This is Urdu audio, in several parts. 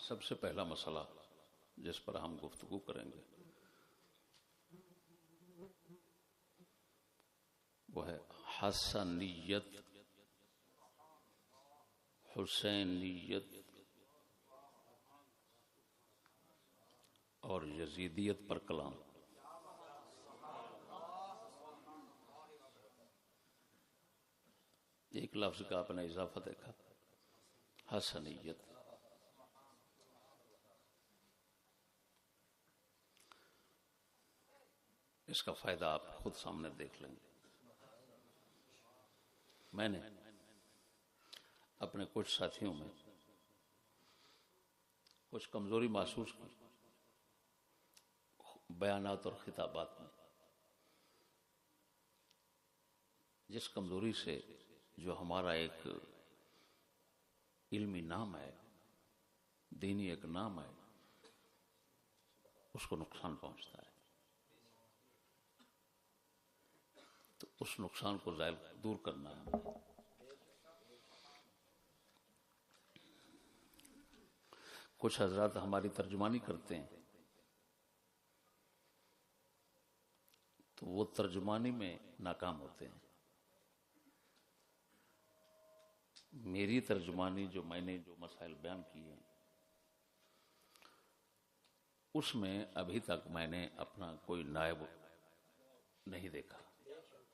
سب سے پہلا مسئلہ جس پر ہم گفتگو کریں گے وہ ہے حسنیت، حسینیت اور یزیدیت پر کلام۔ ایک لفظ کا آپ نے اضافہ دیکھا، حسنیت۔ اس کا فائدہ آپ خود سامنے دیکھ لیں گے۔ میں نے اپنے کچھ ساتھیوں میں کچھ کمزوری محسوس کی بیانات اور خطابات میں، جس کمزوری سے جو ہمارا ایک علمی نام ہے، دینی ایک نام ہے، اس کو نقصان پہنچتا ہے۔ تو اس نقصان کو دور کرنا ہے۔ کچھ حضرات ہماری ترجمانی کرتے ہیں تو وہ ترجمانی میں ناکام ہوتے ہیں۔ میری ترجمانی جو میں نے جو مسائل بیان کیے ہیں اس میں ابھی تک میں نے اپنا کوئی نائب نہیں دیکھا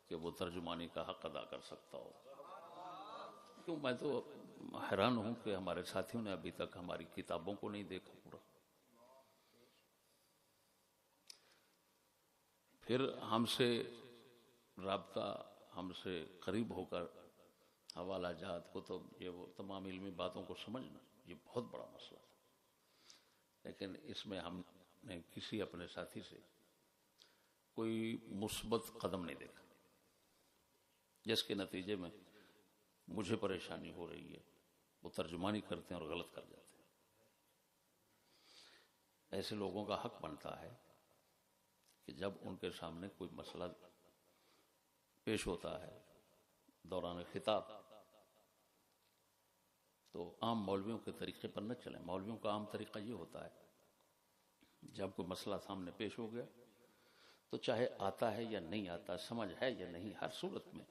کہ وہ ترجمانی کا حق ادا کر سکتا ہو۔ کیوں میں تو حیران ہوں کہ ہمارے ساتھیوں نے ابھی تک ہماری کتابوں کو نہیں دیکھا پورا۔ پھر ہم سے رابطہ، ہم سے قریب ہو کر حوالہ جات کو تو یہ وہ تمام علمی باتوں کو سمجھنا یہ بہت بڑا مسئلہ تھا، لیکن اس میں ہم نے کسی اپنے ساتھی سے کوئی مثبت قدم نہیں دیکھا، جس کے نتیجے میں مجھے پریشانی ہو رہی ہے۔ وہ ترجمانی کرتے ہیں اور غلط کر جاتے ہیں۔ ایسے لوگوں کا حق بنتا ہے کہ جب ان کے سامنے کوئی مسئلہ پیش ہوتا ہے دوران خطاب تو عام مولویوں کے طریقے پر نہ چلیں۔ مولویوں کا عام طریقہ یہ ہوتا ہے جب کوئی مسئلہ سامنے پیش ہو گیا تو چاہے آتا ہے یا نہیں آتا، سمجھ ہے یا نہیں، ہر صورت میں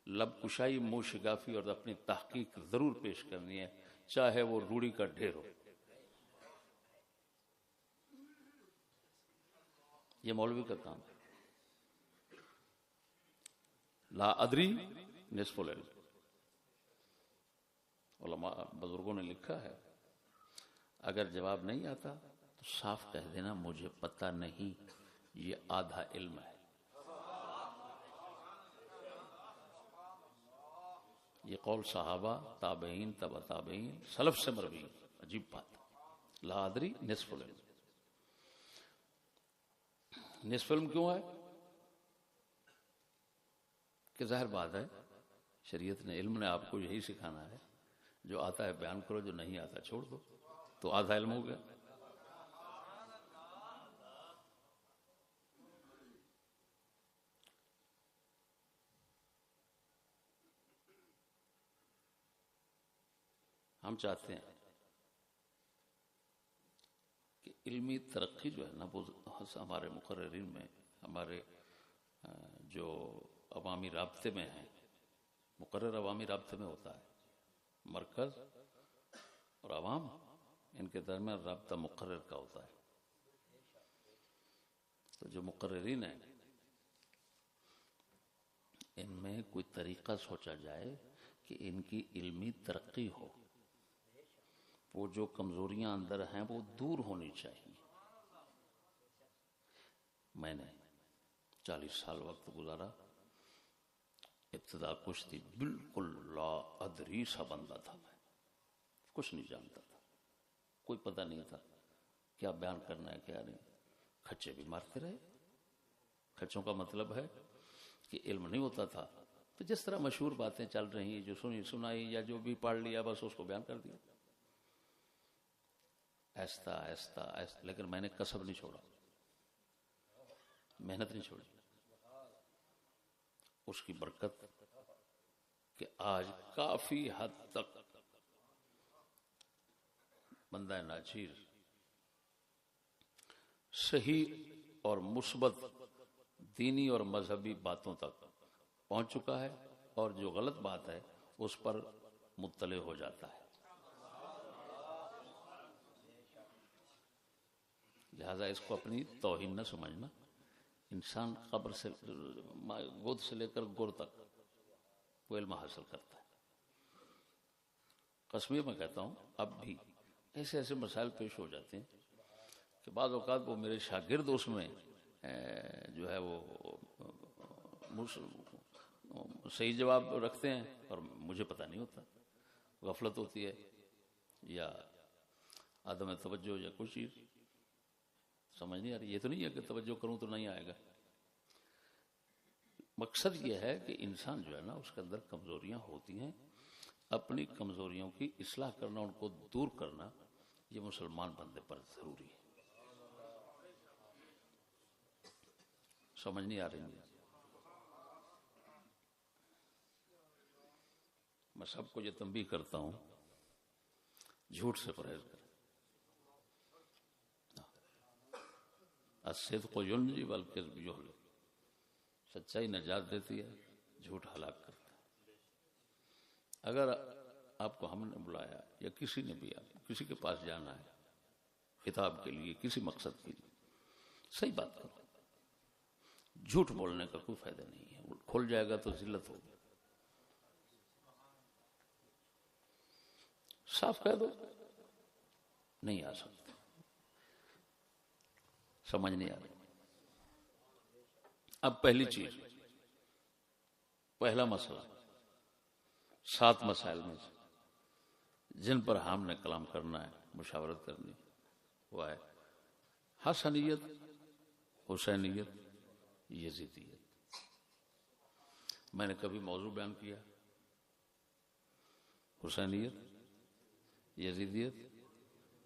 لب کشائی، منہ شگافی اور اپنی تحقیق ضرور پیش کرنی ہے، چاہے وہ روڑی کا ڈھیر ہو۔ یہ مولوی کا کام ہے۔ لا ادری نصف العلم۔ علماء بزرگوں نے لکھا ہے اگر جواب نہیں آتا تو صاف کہہ دینا مجھے پتہ نہیں، یہ آدھا علم ہے۔ یہ قول صحابہ، تابعین، تبع تابعین، سلف سے مروی۔ عجیب بات، لا ادری نصف العلم۔ نصف علم کیوں ہے؟ کہ ظاہر بات ہے شریعت نے، علم نے آپ کو یہی سکھانا ہے، جو آتا ہے بیان کرو، جو نہیں آتا چھوڑ دو، تو آدھا علم ہو گیا۔ ہم چاہتے ہیں کہ علمی ترقی جو ہے نا وہ ہمارے مقررین میں، ہمارے جو عوامی رابطے میں ہیں، مقرر عوامی رابطے میں ہوتا ہے، مرکز اور عوام ان کے درمیان رابطہ مقرر کا ہوتا ہے۔ تو جو مقررین ہیں ان میں کوئی طریقہ سوچا جائے کہ ان کی علمی ترقی ہو، وہ جو کمزوریاں اندر ہیں وہ دور ہونی چاہیے۔ میں نے 40 سال وقت گزارا، ابتدا کچھ تھی، بالکل لا ادری سا بندہ تھا، میں کچھ نہیں جانتا تھا، کوئی پتہ نہیں تھا کیا بیان کرنا ہے کیا نہیں۔ کھچے بھی مارتے رہے۔ کھچوں کا مطلب ہے کہ علم نہیں ہوتا تھا تو جس طرح مشہور باتیں چل رہی ہیں، جو سنی سنائی یا جو بھی پڑھ لیا بس اس کو بیان کر دیا، آہستہ آہستہ آہستہ۔ لیکن میں نے کسب نہیں چھوڑا، محنت نہیں چھوڑی۔ اس کی برکت کہ آج کافی حد تک بندہ ناچیر صحیح اور مثبت دینی اور مذہبی باتوں تک پہنچ چکا ہے، اور جو غلط بات ہے اس پر مطلع ہو جاتا ہے. لہذا اس کو اپنی توہین نہ سمجھنا. انسان قبر سے گود سے لے کر گر تک وہ علم حاصل کرتا ہے. قسمیہ میں کہتا ہوں اب بھی ایسے ایسے مسائل پیش ہو جاتے ہیں کہ بعض اوقات وہ میرے شاگرد اس میں جو ہے وہ صحیح جواب رکھتے ہیں اور مجھے پتہ نہیں ہوتا. غفلت ہوتی ہے یا عدم توجہ یا کچھ چیز سمجھ نہیں آ رہی. یہ تو نہیں ہے کہ توجہ کروں تو نہیں آئے گا. مقصد یہ ہے کہ انسان جو ہے نا اس کے اندر کمزوریاں ہوتی ہیں، اپنی کمزوریوں کی اصلاح کرنا، ان کو دور کرنا، یہ مسلمان بندے پر ضروری ہے. سمجھ نہیں آ رہی ہے. میں سب کو یہ تنبیہ کرتا ہوں جھوٹ سے پرہیز کریں. الصدق ینجی والکذب یہلک. سچائی نجات دیتی ہے، جھوٹ ہلاک کرتا ہے. اگر آپ کو ہم نے بلایا یا کسی نے بھی کسی کے پاس جانا ہے خطاب کے لیے، کسی مقصد کے لیے، صحیح بات کرو. جھوٹ بولنے کا کوئی فائدہ نہیں ہے. کھل جائے گا تو ذلت ہوگی. صاف کہہ دو نہیں آ سکتا. سمجھ نہیں آ رہی. اب پہلی چیز، پہلا مسئلہ 7 مسائل میں سے جن پر ہم نے کلام کرنا ہے، مشاورت کرنی، وہ ہے حسنیت، حسینیت، یزیدیت. میں نے کبھی موضوع بیان کیا حسینیت، یزیدیت،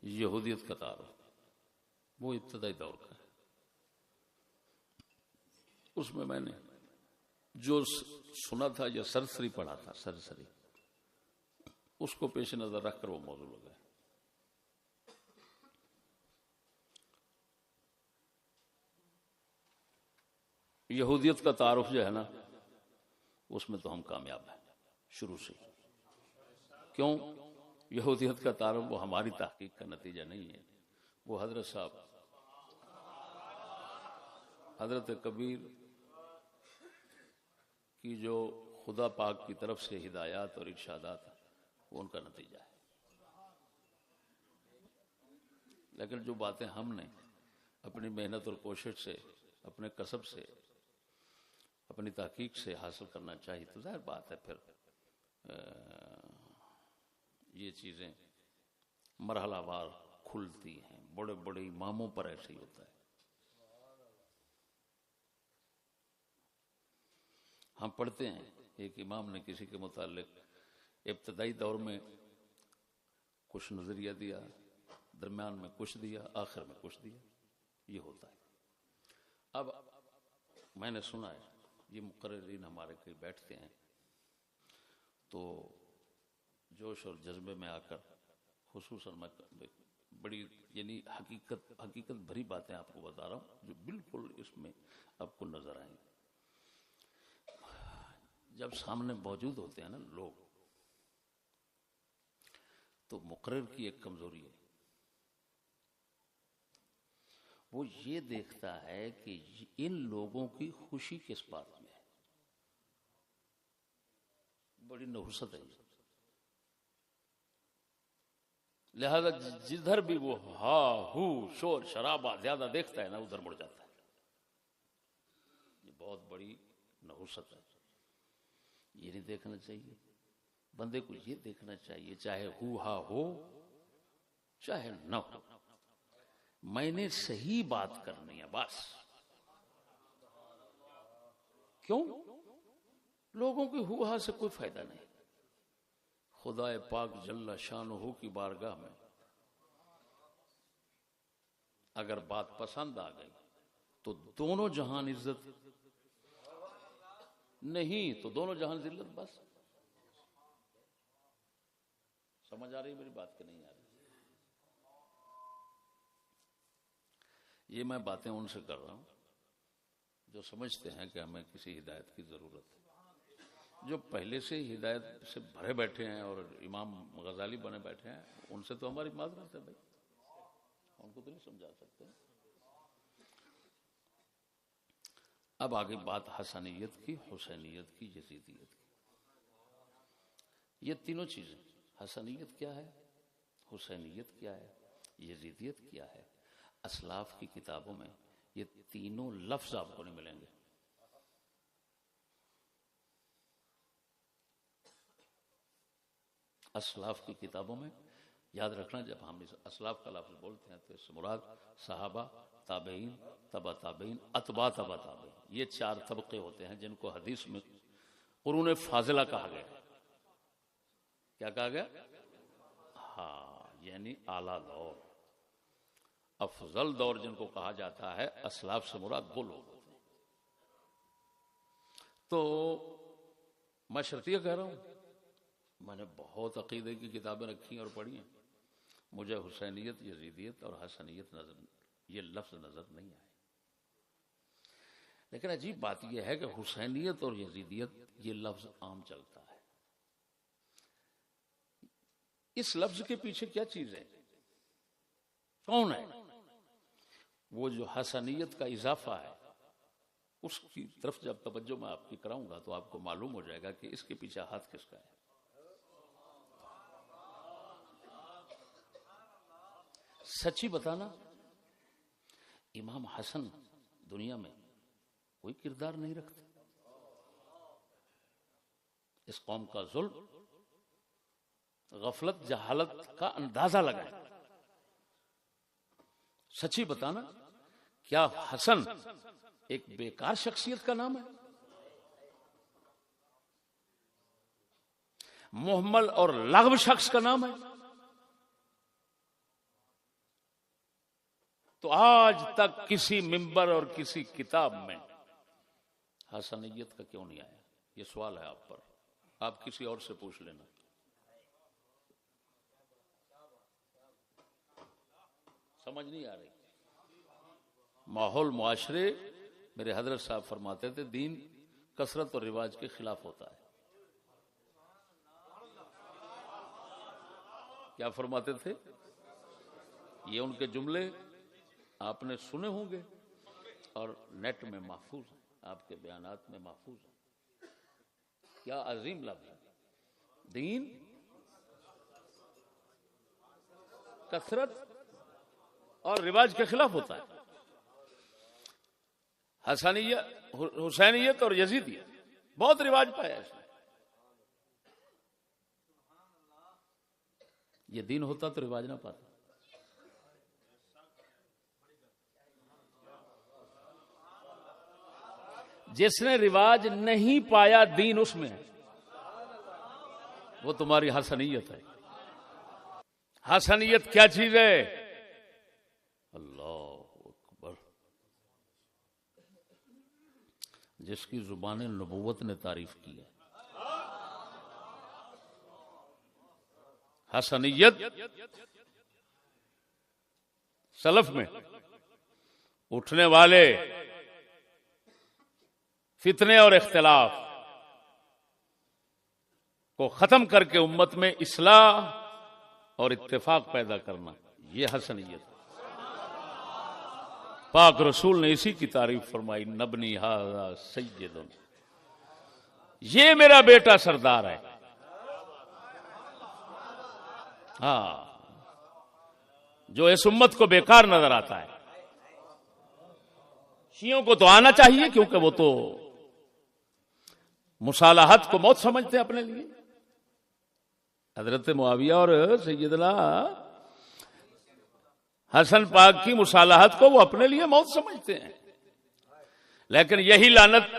یہودیت کا تعارف. وہ ابتدائی دور کا ہے. اس میں نے جو سنا تھا یا سرسری پڑھا تھا، سرسری، اس کو پیش نظر رکھ کر وہ موضوع لگا. یہودیت کا تعارف جو ہے نا اس میں تو ہم کامیاب ہیں شروع سے. کیوں؟ یہودیت کا تعارف وہ ہماری تحقیق کا نتیجہ نہیں ہے. وہ حضرت صاحب حضرت کبیر کی جو خدا پاک کی طرف سے ہدایات اور ارشادات وہ ان کا نتیجہ ہے. لیکن جو باتیں ہم نے اپنی محنت اور کوشش سے، اپنے کسب سے، اپنی تحقیق سے حاصل کرنا چاہیے، تو ظاہر بات ہے پھر یہ چیزیں مرحلہ وار کھلتی ہیں. بڑے بڑے اماموں پر ایسے ہی ہوتا ہے. ہم پڑھتے ہیں ایک امام نے کسی کے متعلق ابتدائی دور میں کچھ نظریہ دیا، درمیان میں کچھ دیا، آخر میں کچھ دیا. یہ ہوتا ہے. اب میں نے سنا ہے یہ مقررین ہمارے کئی بیٹھتے ہیں تو جوش اور جذبے میں آ کر، خصوصاً میں بڑی یعنی حقیقت بھری باتیں آپ کو بتا رہا ہوں جو بالکل اس میں آپ کو نظر آئیں. جب سامنے موجود ہوتے ہیں نا لوگ، تو مقرر کی ایک کمزوری ہے، وہ یہ دیکھتا ہے کہ ان لوگوں کی خوشی کس بات میں ہے. بڑی نحوست ہے. لہذا جدھر بھی وہ ہا ہو شور شرابہ زیادہ دیکھتا ہے نا ادھر مڑ جاتا ہے. یہ بہت بڑی نحوست ہے. یہ نہیں دیکھنا چاہیے. بندے کو یہ دیکھنا چاہیے چاہے ہو ہا ہو چاہے نہ ہو، میں نے صحیح بات کرنی ہے بس. کیوں؟ لوگوں کی ہو ہا سے کوئی فائدہ نہیں. خدا پاک جل شانہ کی بارگاہ میں اگر بات پسند آ گئی تو دونوں جہان عزت، نہیں تو دونوں جہان ذلت. بس سمجھ آ رہی میری بات کہ نہیں آ رہی؟ یہ میں باتیں ان سے کر رہا ہوں جو سمجھتے ہیں کہ ہمیں کسی ہدایت کی ضرورت ہے. جو پہلے سے ہی ہدایت سے بھرے بیٹھے ہیں اور امام غزالی بنے بیٹھے ہیں، ان سے تو ہماری معذرت ہے بھائی، ان کو تو نہیں سمجھا سکتے. اب آگے بات حسنیت کی، حسینیت کی، یزیدیت کی. یہ تینوں چیزیں، حسنیت کیا ہے، حسینیت کیا ہے، یزیدیت کیا ہے، اسلاف کی کتابوں میں یہ تینوں لفظ آپ کو نہیں ملیں گے. اسلاف کی کتابوں میں یاد رکھنا، جب ہم اس اسلاف کا لفظ بولتے ہیں تو اس سے مراد صحابہ، تابعین، تبع تابعین، اتباع تبع تابعین، یہ چار طبقے ہوتے ہیں جن کو حدیث میں قرون فاضلہ کہا گیا. کیا کہا گیا؟ ہاں، یعنی اعلیٰ دور، افضل دور جن کو کہا جاتا ہے. اسلاف سے مراد وہ لوگ ہوتے ہیں. تو میں شرطیہ کہہ رہا ہوں، میں نے بہت عقیدے کی کتابیں رکھی اور پڑھی ہیں، مجھے حسینیت، یزیدیت اور حسنیت یہ لفظ نظر نہیں آئے. لیکن عجیب بات یہ ہے کہ حسینیت اور یزیدیت یہ لفظ عام چلتا ہے. اس لفظ کے پیچھے کیا چیز ہے، کون ہے؟ وہ جو حسنیت کا اضافہ ہے، اس کی طرف جب توجہ میں آپ کی کراؤں گا تو آپ کو معلوم ہو جائے گا کہ اس کے پیچھے ہاتھ کس کا ہے. سچی بتانا، امام حسن دنیا میں کوئی کردار نہیں رکھتے. اس قوم کا ظلم، غفلت، جہالت کا اندازہ لگائیں. سچی بتانا، کیا حسن ایک بیکار شخصیت کا نام ہے؟ محمل اور لغو شخص کا نام ہے؟ تو آج تک کسی منبر اور کسی کتاب میں حسنیت کا کیوں نہیں آیا؟ یہ سوال ہے آپ پر، آپ کسی اور سے پوچھ لینا. سمجھ نہیں آ رہی. ماحول، معاشرے، میرے حضرت صاحب فرماتے تھے دین کثرت اور رواج کے خلاف ہوتا ہے. کیا فرماتے تھے؟ یہ ان کے جملے آپ نے سنے ہوں گے اور نیٹ میں محفوظ ہیں، آپ کے بیانات میں محفوظ ہیں. کیا عظیم لفظ ہے. دین کثرت اور رواج کے خلاف ہوتا ہے. حسینیت اور یزیدیت بہت رواج پایا اس نے. یہ دین ہوتا تو رواج نہ پاتا. جس نے رواج نہیں پایا دین اس میں ہے، وہ تمہاری حسنیت ہے. حسنیت کیا چیز ہے؟ اللہ اکبر. جس کی زبان نبوت نے تعریف کی ہے. حسنیت سلف میں اٹھنے والے فتنے اور اختلاف کو ختم کر کے امت میں اصلاح اور اتفاق پیدا کرنا، یہ حسنیت. پاک رسول نے اسی کی تعریف فرمائی، نبنی ھذا سید، یہ میرا بیٹا سردار ہے. ہاں، جو اس امت کو بیکار نظر آتا ہے. شیعوں کو تو آنا چاہیے کیونکہ وہ تو مصالحت کو موت سمجھتے ہیں اپنے لیے. حضرت معاویہ اور سیدنا حسن پاک کی مصالحت کو وہ اپنے لیے موت سمجھتے ہیں. لیکن یہی لعنت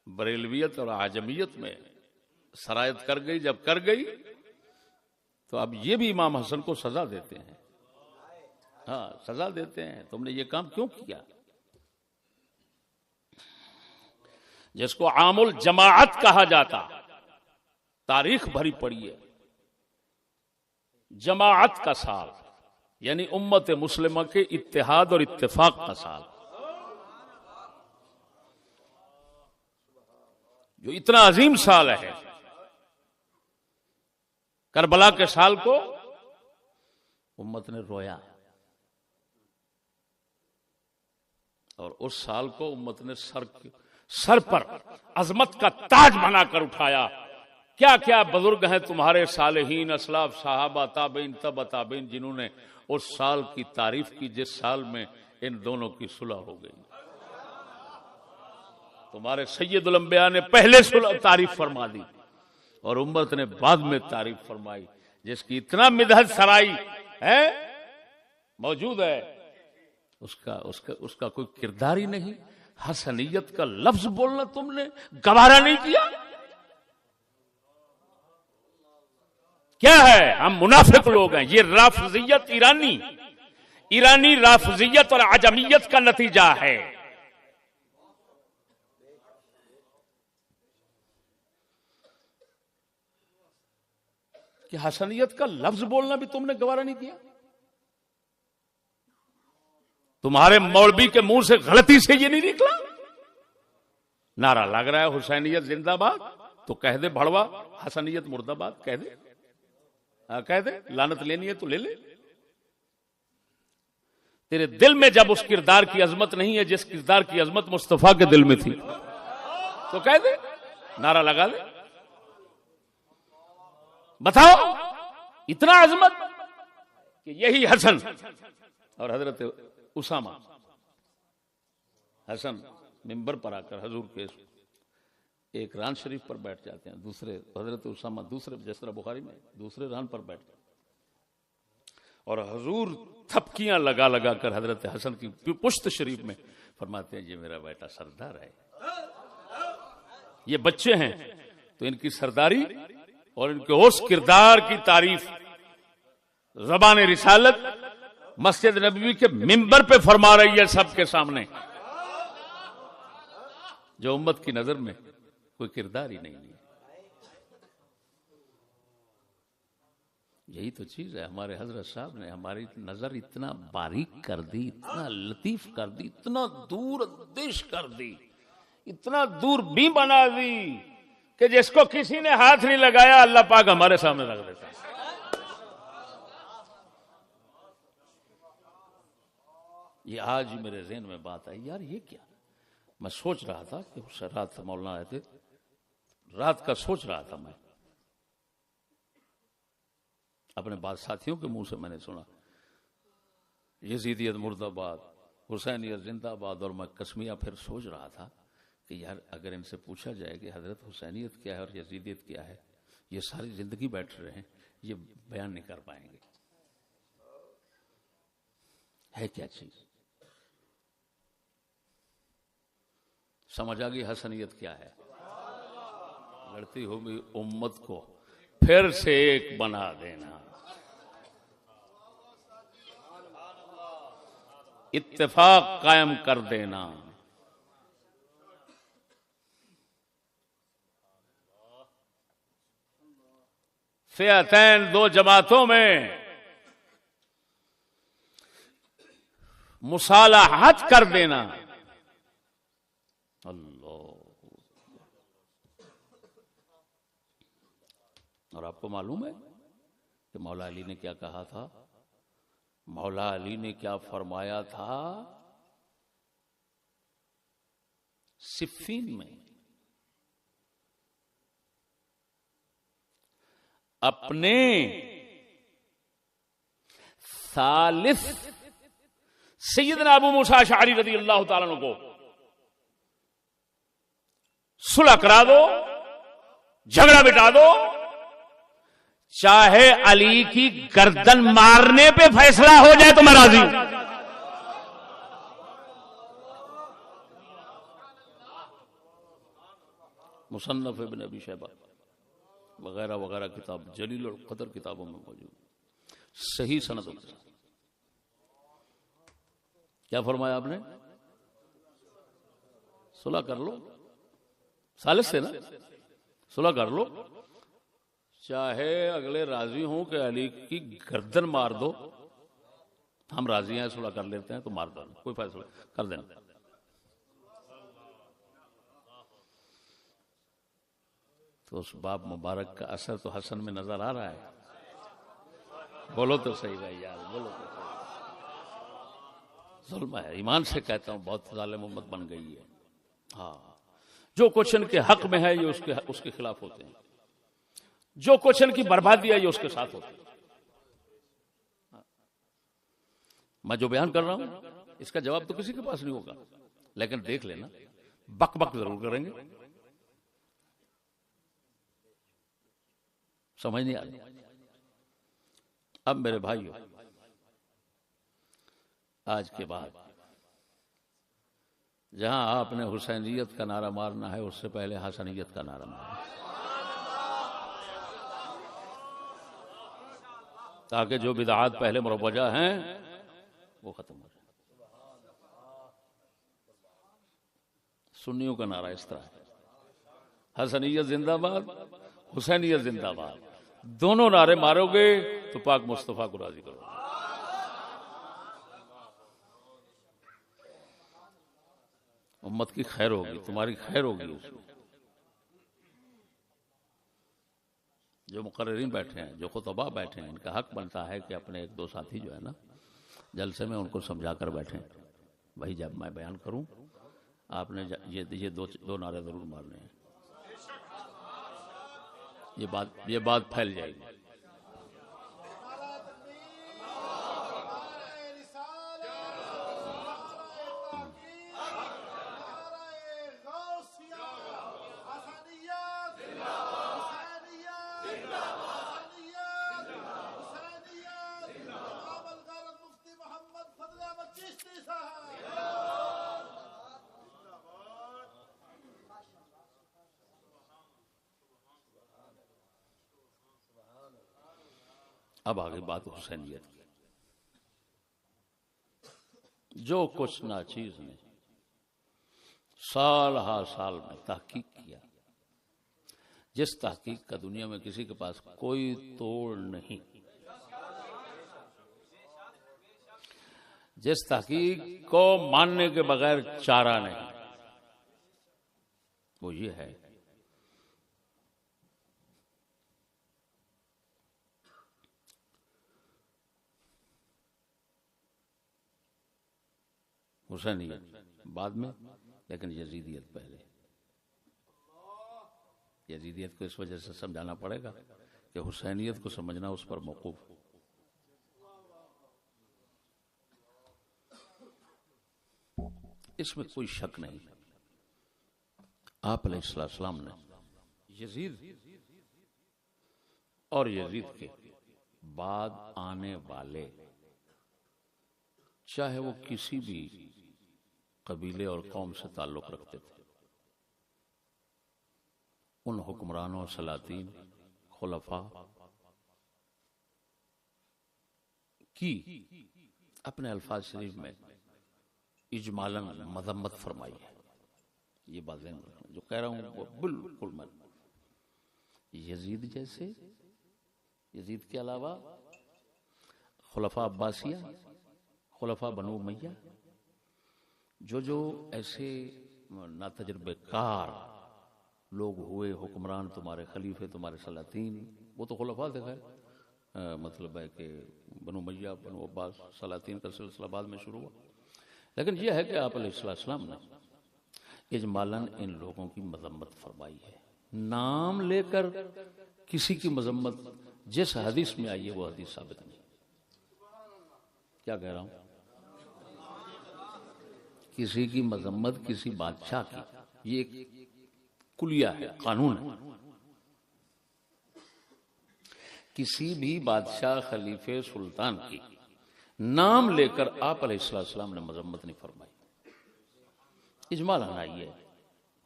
بریلویت اور عجمیت میں سرایت کر گئی. جب کر گئی تو اب یہ بھی امام حسن کو سزا دیتے ہیں. ہاں، سزا دیتے ہیں، تم نے یہ کام کیوں کیا. جس کو عام الجماعت کہا جاتا، تاریخ بھری پڑی ہے. جماعت کا سال یعنی امت مسلمہ کے اتحاد اور اتفاق کا سال، جو اتنا عظیم سال ہے۔ کربلا کے سال کو امت نے رویا، اور اس سال کو امت نے سر پر عظمت کا تاج بنا کر اٹھایا۔ کیا کیا بزرگ ہیں تمہارے صالحین، اسلاف، صحابہ، تابعین، تبع تابعین، جنہوں نے اس سال کی تعریف کی جس سال میں ان دونوں کی صلح ہو گئی۔ تمہارے سید الانبیاء نے پہلے تعریف فرما دی اور امت نے بعد میں تعریف فرمائی، جس کی اتنا مدحت سرائی ہے موجود ہے، اس کا کوئی کردار ہی نہیں۔ حسنیت کا لفظ بولنا تم نے گوارا نہیں کیا۔ کیا ہے؟ ہم منافق لوگ ہیں۔ یہ رافضیت ایرانی رافضیت اور عجمیت کا نتیجہ ہے۔ کہ حسنیت کا لفظ بولنا بھی تم نے گوارا نہیں کیا۔ تمہارے مولوی کے منہ سے غلطی سے یہ نہیں نکلا؟ نعرہ لگ رہا ہے حسینیت زندہ باد، تو کہہ دے بھڑوا حسنیت مردہ باد، کہہ دے، کہہ دے، لعنت لینی ہے تو لے لے۔ تیرے دل میں جب اس کردار کی عظمت نہیں ہے جس کردار کی عظمت مصطفیٰ کے دل میں تھی، تو کہہ دے، نعرہ لگا دے، بتاؤ اتنا عظمت کہ یہی حسن اور حضرت اسامہ، حسن منبر پر آ کر حضور کے ایک ران شریف پر بیٹھ جاتے ہیں، دوسرے حضرت اسامہ دوسرے، جس طرح بخاری میں دوسرے ران پر بیٹھ جاتے ہیں، اور حضور تھپکیاں لگا لگا کر حضرت حسن کی پشت شریف میں فرماتے ہیں یہ میرا بیٹا سردار ہے۔ یہ بچے ہیں تو ان کی سرداری اور ان کے اس کردار کی تعریف زبان رسالت مسجد نبوی کے منبر پہ فرما رہی ہے سب کے سامنے، جو امت کی نظر میں کوئی کردار ہی نہیں ہے۔ یہی تو چیز ہے، ہمارے حضرت صاحب نے ہماری نظر اتنا باریک کر دی، اتنا لطیف کر دی، اتنا دور اندیش کر دی، اتنا دور بھی بنا دی کہ جس کو کسی نے ہاتھ نہیں لگایا اللہ پاک ہمارے سامنے رکھ دیتا ہے۔ یہ آج میرے ذہن میں بات آئی، یار یہ کیا؟ میں سوچ رہا تھا کہ رات مولانا آئے تھے، رات کا سوچ رہا تھا میں، اپنے بعض ساتھیوں کے منہ سے میں نے سنا یزیدیت مرد آباد، حسینیت زندہ باد، اور میں قسمیہ پھر سوچ رہا تھا کہ یار اگر ان سے پوچھا جائے کہ حضرت حسینیت کیا ہے اور یزیدیت کیا ہے، یہ ساری زندگی بیٹھ رہے ہیں، یہ بیان نہیں کر پائیں گے۔ ہے کیا چیز؟ سمجھ آ گئی حسنیت کیا ہے؟ لڑتی ہوئی امت کو پھر سے ایک بنا دینا، اتفاق قائم کر دینا۔ فئتین، دو جماعتوں میں مصالحت کر دینا۔ اللہ، اور آپ کو معلوم ہے کہ مولا علی نے کیا کہا تھا؟ مولا علی نے کیا فرمایا تھا صفین میں؟ اپنے ثالث سیدنا ابو موسیٰ اشعری رضی اللہ تعالیٰ عنہ کو صلح کرا دو، جھگڑا مٹا دو، چاہے علی کی گردن مارنے پہ فیصلہ ہو جائے تو میں راضی ہوں۔ مصنف ابن ابی شیبہ وغیرہ وغیرہ کتاب جلیل القدر کتابوں میں موجود، صحیح سند۔ کیا فرمایا آپ نے؟ صلح کر لو، ثالث سے نا، صلح کر لو، چاہے اگلے راضی ہوں کہ علی کی گردن مار دو، ہم راضی ہیں صلح کر لیتے ہیں تو مار ڈالنا، کوئی فیصلہ کر دینا. تو اس باپ مبارک کا اثر تو حسن میں نظر آ رہا ہے. بولو تو صحیح بھائی یار، بولو تو صحیح. ظلم ہے، ایمان سے کہتا ہوں بہت ظالم امت بن گئی ہے. ہاں، جو کچھ ان کے حق میں ہے یہ اس کے خلاف ہوتے ہیں، جو کچھ ان کی بربادی ہے یہ اس کے ساتھ ہوتے ہیں. میں جو بیان کر رہا ہوں اس کا جواب تو کسی کے پاس نہیں ہوگا، لیکن دیکھ لینا بک بک ضرور کریں گے. سمجھ نہیں آ رہی. اب میرے بھائیو، آج کے بعد جہاں آپ نے حسینیت کا نعرہ مارنا ہے اس سے پہلے حسنیت کا نعرہ مارنا ہے، تاکہ جو بدعات پہلے مروجہ ہیں وہ ختم ہو جائے. سنیوں کا نعرہ اس طرح ہے: حسنیت زندہ باد، حسینیت زندہ باد. دونوں نعرے مارو گے تو پاک مصطفیٰ کو راضی کرو گے. امت کی خیر ہوگی، تمہاری خیر ہوگی. اس میں جو مقررین بیٹھے ہیں، جو خطباء بیٹھے ہیں، ان کا حق بنتا ہے کہ اپنے ایک دو ساتھی جو ہے نا جلسے میں ان کو سمجھا کر بیٹھیں. بھائی جب میں بیان کروں آپ نے یہ دو نعرے ضرور مارنے ہیں. یہ بات پھیل جائے گی. اب آگے بات حسینیت کی. جو کچھ ناچیز نے سال ہا سال میں تحقیق کیا، جس تحقیق کا دنیا میں کسی کے پاس کوئی توڑ نہیں، جس تحقیق کو ماننے کے بغیر چارہ نہیں، وہ یہ ہے حسینیت بعد میں، لیکن یزیدیت پہلے. یزیدیت کو اس وجہ سے سمجھانا پڑے گا کہ حسینیت کو سمجھنا اس پر موقوف. اس میں کوئی شک نہیں. آپ علیہ السلام نے یزید اور یزید کے بعد آنے والے، چاہے وہ کسی بھی قبیلے اور قوم سے تعلق رکھتے تھے، ان حکمرانوں، سلاطین، خلفاء کی اپنے الفاظ شریف میں اجمالاً مذمت فرمائی ہے. یہ بات ذہن رکھنا، جو کہہ رہا ہوں وہ بالکل میں یزید جیسے، یزید کے علاوہ خلفاء عباسیہ، خلفاء بنو امیہ، جو ایسے ناتجربے کار لوگ ہوئے، حکمران، تمہارے خلیفے، تمہارے سلاطین، وہ تو خلفاء تھے. خیر مطلب ہے کہ بنو امیہ، بنو عباس، سلاطین کا سلسلہ بعد میں شروع ہوا. لیکن یہ ہے کہ آپ علیہ السلام نے اجمالاً ان لوگوں کی مذمت فرمائی ہے. نام لے کر کسی کی مذمت جس حدیث میں آئی ہے وہ حدیث ثابت نہیں. کیا کہہ رہا ہوں؟ کسی کی مذمت کسی بادشاہ کی، یہ ایک کلیہ ہے، قانون ہے. کسی بھی بادشاہ، خلیفے، سلطان کی نام لے کر آپ علیہ السلام نے مذمت نہیں فرمائی. اجمالاً آئی ہے.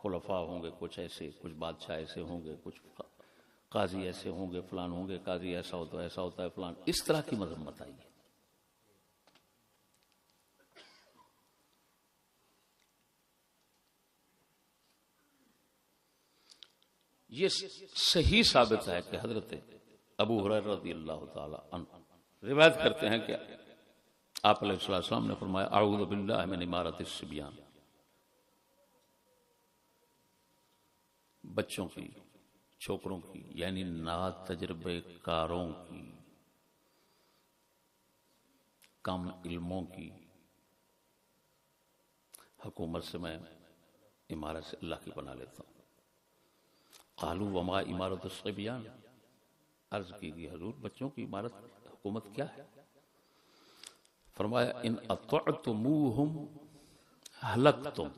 خلفاء ہوں گے کچھ ایسے، کچھ بادشاہ ایسے ہوں گے، کچھ قاضی ایسے ہوں گے، فلان ہوں گے، قاضی ایسا ہوتا ہے فلان، اس طرح کی مذمت آئی ہے. یہ صحیح ثابت ہے کہ حضرت ابو ہریرہ رضی اللہ تعالی عنہ روایت کرتے ہیں کہ آپ علیہ السلام نے فرمایا اعوذ باللہ من امارت الصبیان، بچوں کی، چھوکروں کی، یعنی نا تجربے کاروں کی، کم علموں کی حکومت سے میں امارت سے اللہ کی پناہ لیتا ہوں۔ قالوا وما امارت الصبیان، عرض کی گئی حضور بچوں کی امارت حکومت کیا ہے؟ فرمایا ان اطعتموہم ہلکتم،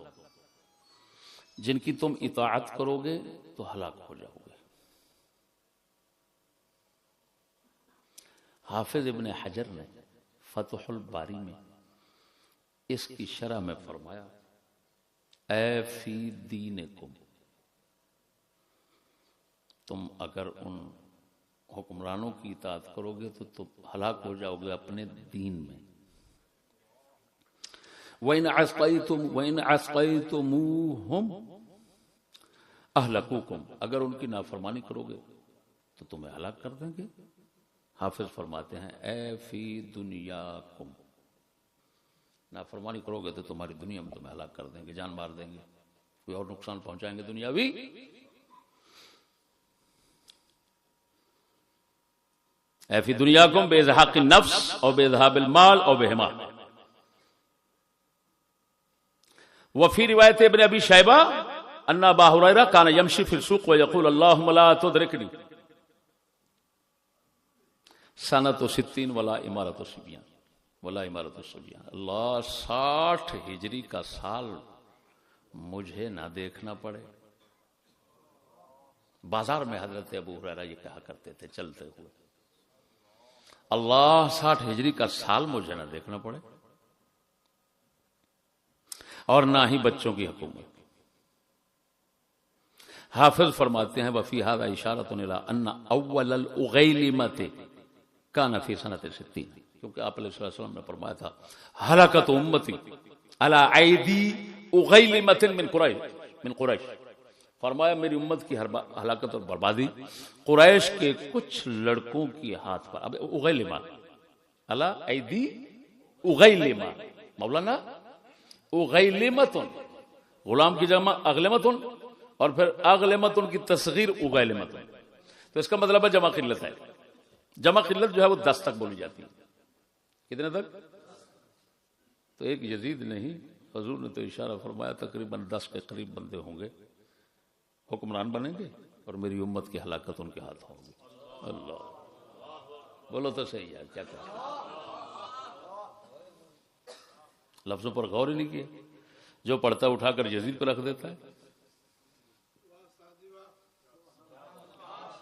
جن کی تم اطاعت کرو گے تو ہلاک ہو جاؤ گے۔ حافظ ابن حجر نے فتح الباری میں اس کی شرح میں فرمایا اے فی دینکم، تم اگر ان حکمرانوں کی اطاعت کرو گے تو تم ہلاک ہو جاؤ گے اپنے دین میں۔ وَإِنْ عَصَيْتُمُوهُمْ أَهْلَكُوكُمْ، اگر ان کی نافرمانی کرو گے تو تمہیں ہلاک کر دیں گے۔ حافظ فرماتے ہیں اے فی دنیاکم، نافرمانی کرو گے تو تمہاری دنیا میں تمہیں ہلاک کر دیں گے، جان مار دیں گے، کوئی اور نقصان پہنچائیں گے دنیاوی۔ اے فی دنیاکم بازہاق النفس او باذہاب المال او بہما۔ وفی روایت ابن ابی شیبہ ان ابا ہریرہ کان یمشی فی السوق ویقول اللہم لا تدرکنی سنۃ 60 ولا امارت الصبیان ولا امارت الصبیان، اللہ 60 ہجری کا سال مجھے نہ دیکھنا پڑے۔ بازار میں حضرت ابو ہریرہ یہ کہا کرتے تھے چلتے ہوئے، اللہ 60 ہجری کا سال مجھے نہ دیکھنا پڑے، اور نہ ہی بچوں کی حکومت۔ حافظ فرماتے ہیں وفی ھذا اشارۃ الی ان اول الاغیلمۃ کان فی سنۃ 60، کیونکہ آپ علیہ السلام نے فرمایا تھا ہلاکت امتی علی ایدی اغیلمۃ من قریش، فرمایا میری امت کی ہلاکت اور بربادی قریش کے کچھ لڑکوں کے ہاتھ پر۔ اب اغیلمہ علی ایدی اغیلمہ، مولانا اغیلمتن، غلام کی جمع اغلمتن، اور پھر اغلمتن کی تصغیر اغیلمتن، تو اس کا مطلب ہے جمع قلت ہے۔ جمع قلت جو ہے وہ 10 تک بولی جاتی ہے۔ کتنے تک؟ تو ایک یزید نہیں، حضور نے تو اشارہ فرمایا تقریباً 10 کے قریب بندے ہوں گے، حکمران بنیں گے، اور میری امت کی ہلاکت ان کے ہاتھ ہوگی۔ اللہ بولو تو صحیح ہے، کیا کہتے ہیں؟ لفظوں پر غور ہی نہیں کیا، جو پڑھتا اٹھا کر یزید پہ رکھ دیتا ہے۔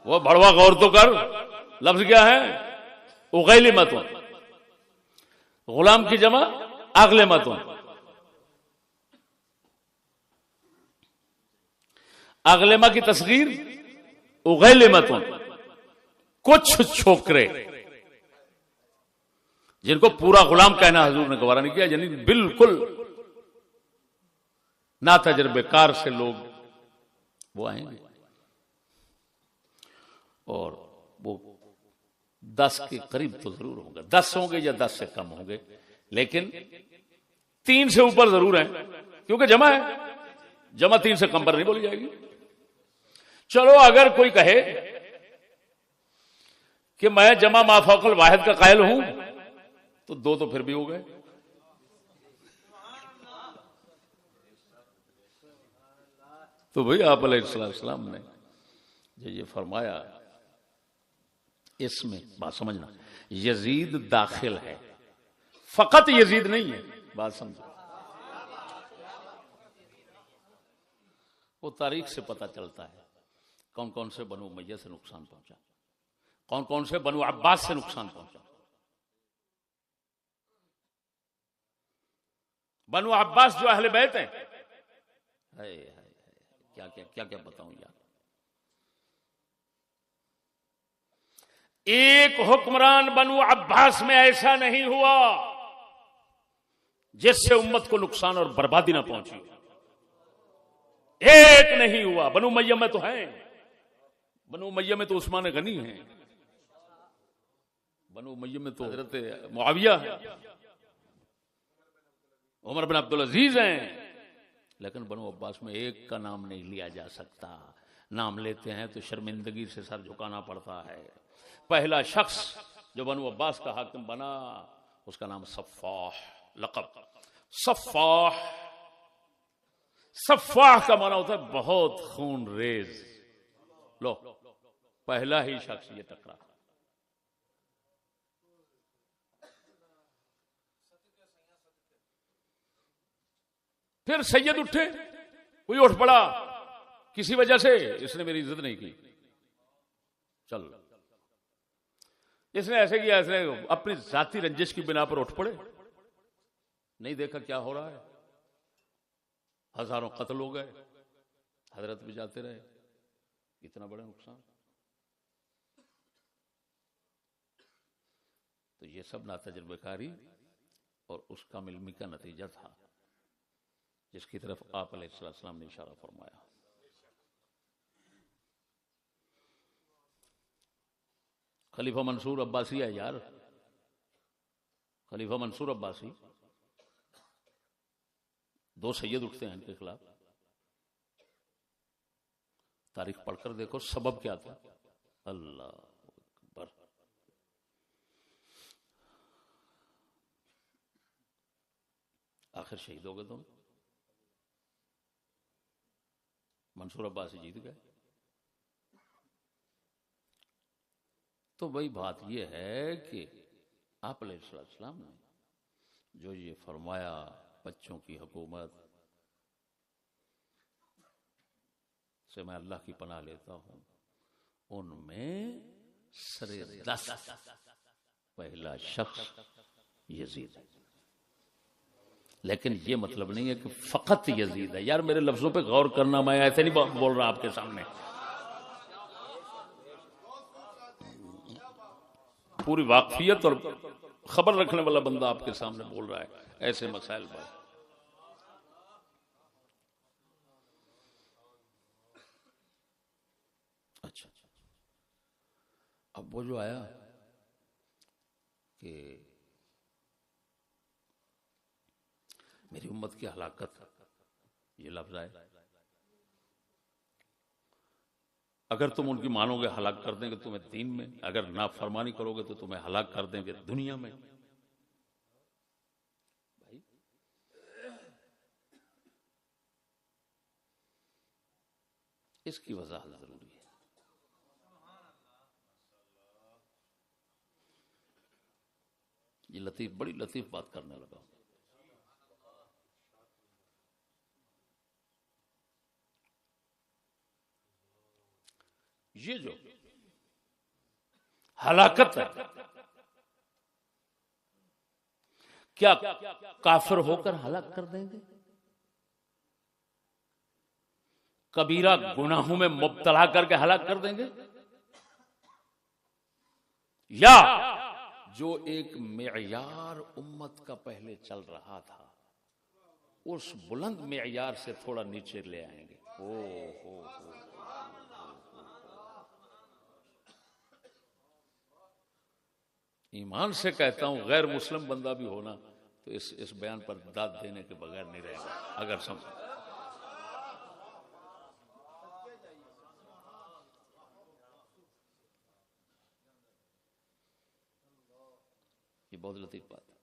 وہ بڑوا غور تو کر، لفظ کیا ہے؟ اغیلمتن، غلام کی جمع اغلمتن، اغلمہ کی تصغیر اغیلمتن، کچھ چھوکرے جن کو پورا غلام کہنا حضور نے گوارا نہیں کیا، یعنی بالکل نا تجربے کار سے لوگ وہ آئیں گے، اور وہ 10 کے قریب تو ضرور ہوں گے، 10 ہوں گے یا 10 سے کم ہوں گے، لیکن 3 سے اوپر ضرور ہیں، کیونکہ جمع ہے، جمع 3 سے کم پر نہیں بولی جائے گی۔ چلو اگر کوئی کہے کہ میں جمع ما فوق الواحد کا قائل ہوں تو 2 تو پھر بھی ہو گئے۔ تو بھئی آپ علیہ السلام نے جو یہ فرمایا، اس میں بات سمجھنا، یزید داخل ہے، فقط یزید نہیں ہے، بات سمجھو۔ وہ تاریخ سے پتہ چلتا ہے کون کون سے بنو امیہ سے نقصان پہنچا، کون کون سے بنو عباس سے نقصان پہنچا۔ بنو عباس جو اہل بیت ہیں، کیا کیا بتاؤں یار۔ ایک حکمران بنو عباس میں ایسا نہیں ہوا جس سے امت کو نقصان اور بربادی نہ پہنچی، ایک نہیں ہوا۔ بنو امیہ میں تو ہیں، بنو امیہ میں تو عثمان غنی ہیں، بنو امیہ میں تو حضرت معاویہ ہے، عمر بن عبدالعزیز ہیں، لیکن بنو عباس میں ایک کا نام نہیں لیا جا سکتا. نام لیتے ہیں تو شرمندگی سے سر جھکانا پڑتا ہے. پہلا شخص جو بنو عباس کا حاکم بنا اس کا نام صفاح، لقب صفاح. صفاح کا معنی ہوتا ہے بہت خون ریز. لو پہلا ہی شخص یہ ٹکرا. پھر سید اٹھے، کوئی اٹھ پڑا کسی وجہ سے، اس نے میری عزت نہیں کی، چل اس نے ایسے کیا، اس نے اپنی ذاتی رنجش کی بنا پر اٹھ پڑے. نہیں دیکھا کیا ہو رہا ہے، ہزاروں قتل ہو گئے، حضرت بھی جاتے رہے، اتنا بڑا نقصان. تو یہ سب ناتجربہ کاری اور اس کم علمی کا نتیجہ تھا جس کی طرف آپ علیہ السلام نے اشارہ فرمایا. خلیفہ منصور عباسی ہے یار، خلیفہ منصور عباسی. 2 سید اٹھتے ہیں ان کے خلاف. تاریخ پڑھ کر دیکھو سبب کیا تھا. اللہ اکبر. آخر شہید ہو گئے تم. منصور عباسی جیت گئے. تو وہی بات یہ ہے کہ آپ علیہ السلام نے جو یہ فرمایا بچوں کی حکومت سے میں اللہ کی پناہ لیتا ہوں، ان میں سر دست پہلا شخص یزید ہے. لیکن یہ مطلب نہیں ہے کہ فقط یزید ہے. یار میرے لفظوں پہ غور کرنا، میں ایسے نہیں بول رہا آپ کے سامنے. پوری واقفیت اور خبر رکھنے والا بندہ آپ کے سامنے بول رہا ہے ایسے مسائل پر. اچھا اب وہ جو آیا کہ میری امت کی ہلاکت، یہ لفظ آئے، اگر تم ان کی مانو گے ہلاک کر دیں گے تمہیں دین میں، اگر نافرمانی کرو گے تو تمہیں ہلاک کر دیں گے دنیا میں. بھائی اس کی وضاحت ضروری ہے. یہ لطیف، بڑی لطیف بات کرنے لگا. یہ جو ہلاکت ہے، کیا کافر ہو کر ہلاک کر دیں گے؟ کبیرہ گناہوں میں مبتلا کر کے ہلاک کر دیں گے؟ یا جو ایک معیار امت کا پہلے چل رہا تھا اس بلند معیار سے تھوڑا نیچے لے آئیں گے؟ ہو ایمان سے کہتا ہوں غیر مسلم بندہ بھی ہونا تو اس بیان پر داد دینے کے بغیر نہیں رہے گا. اگر سمجھ یہ بہت لطیف بات ہے.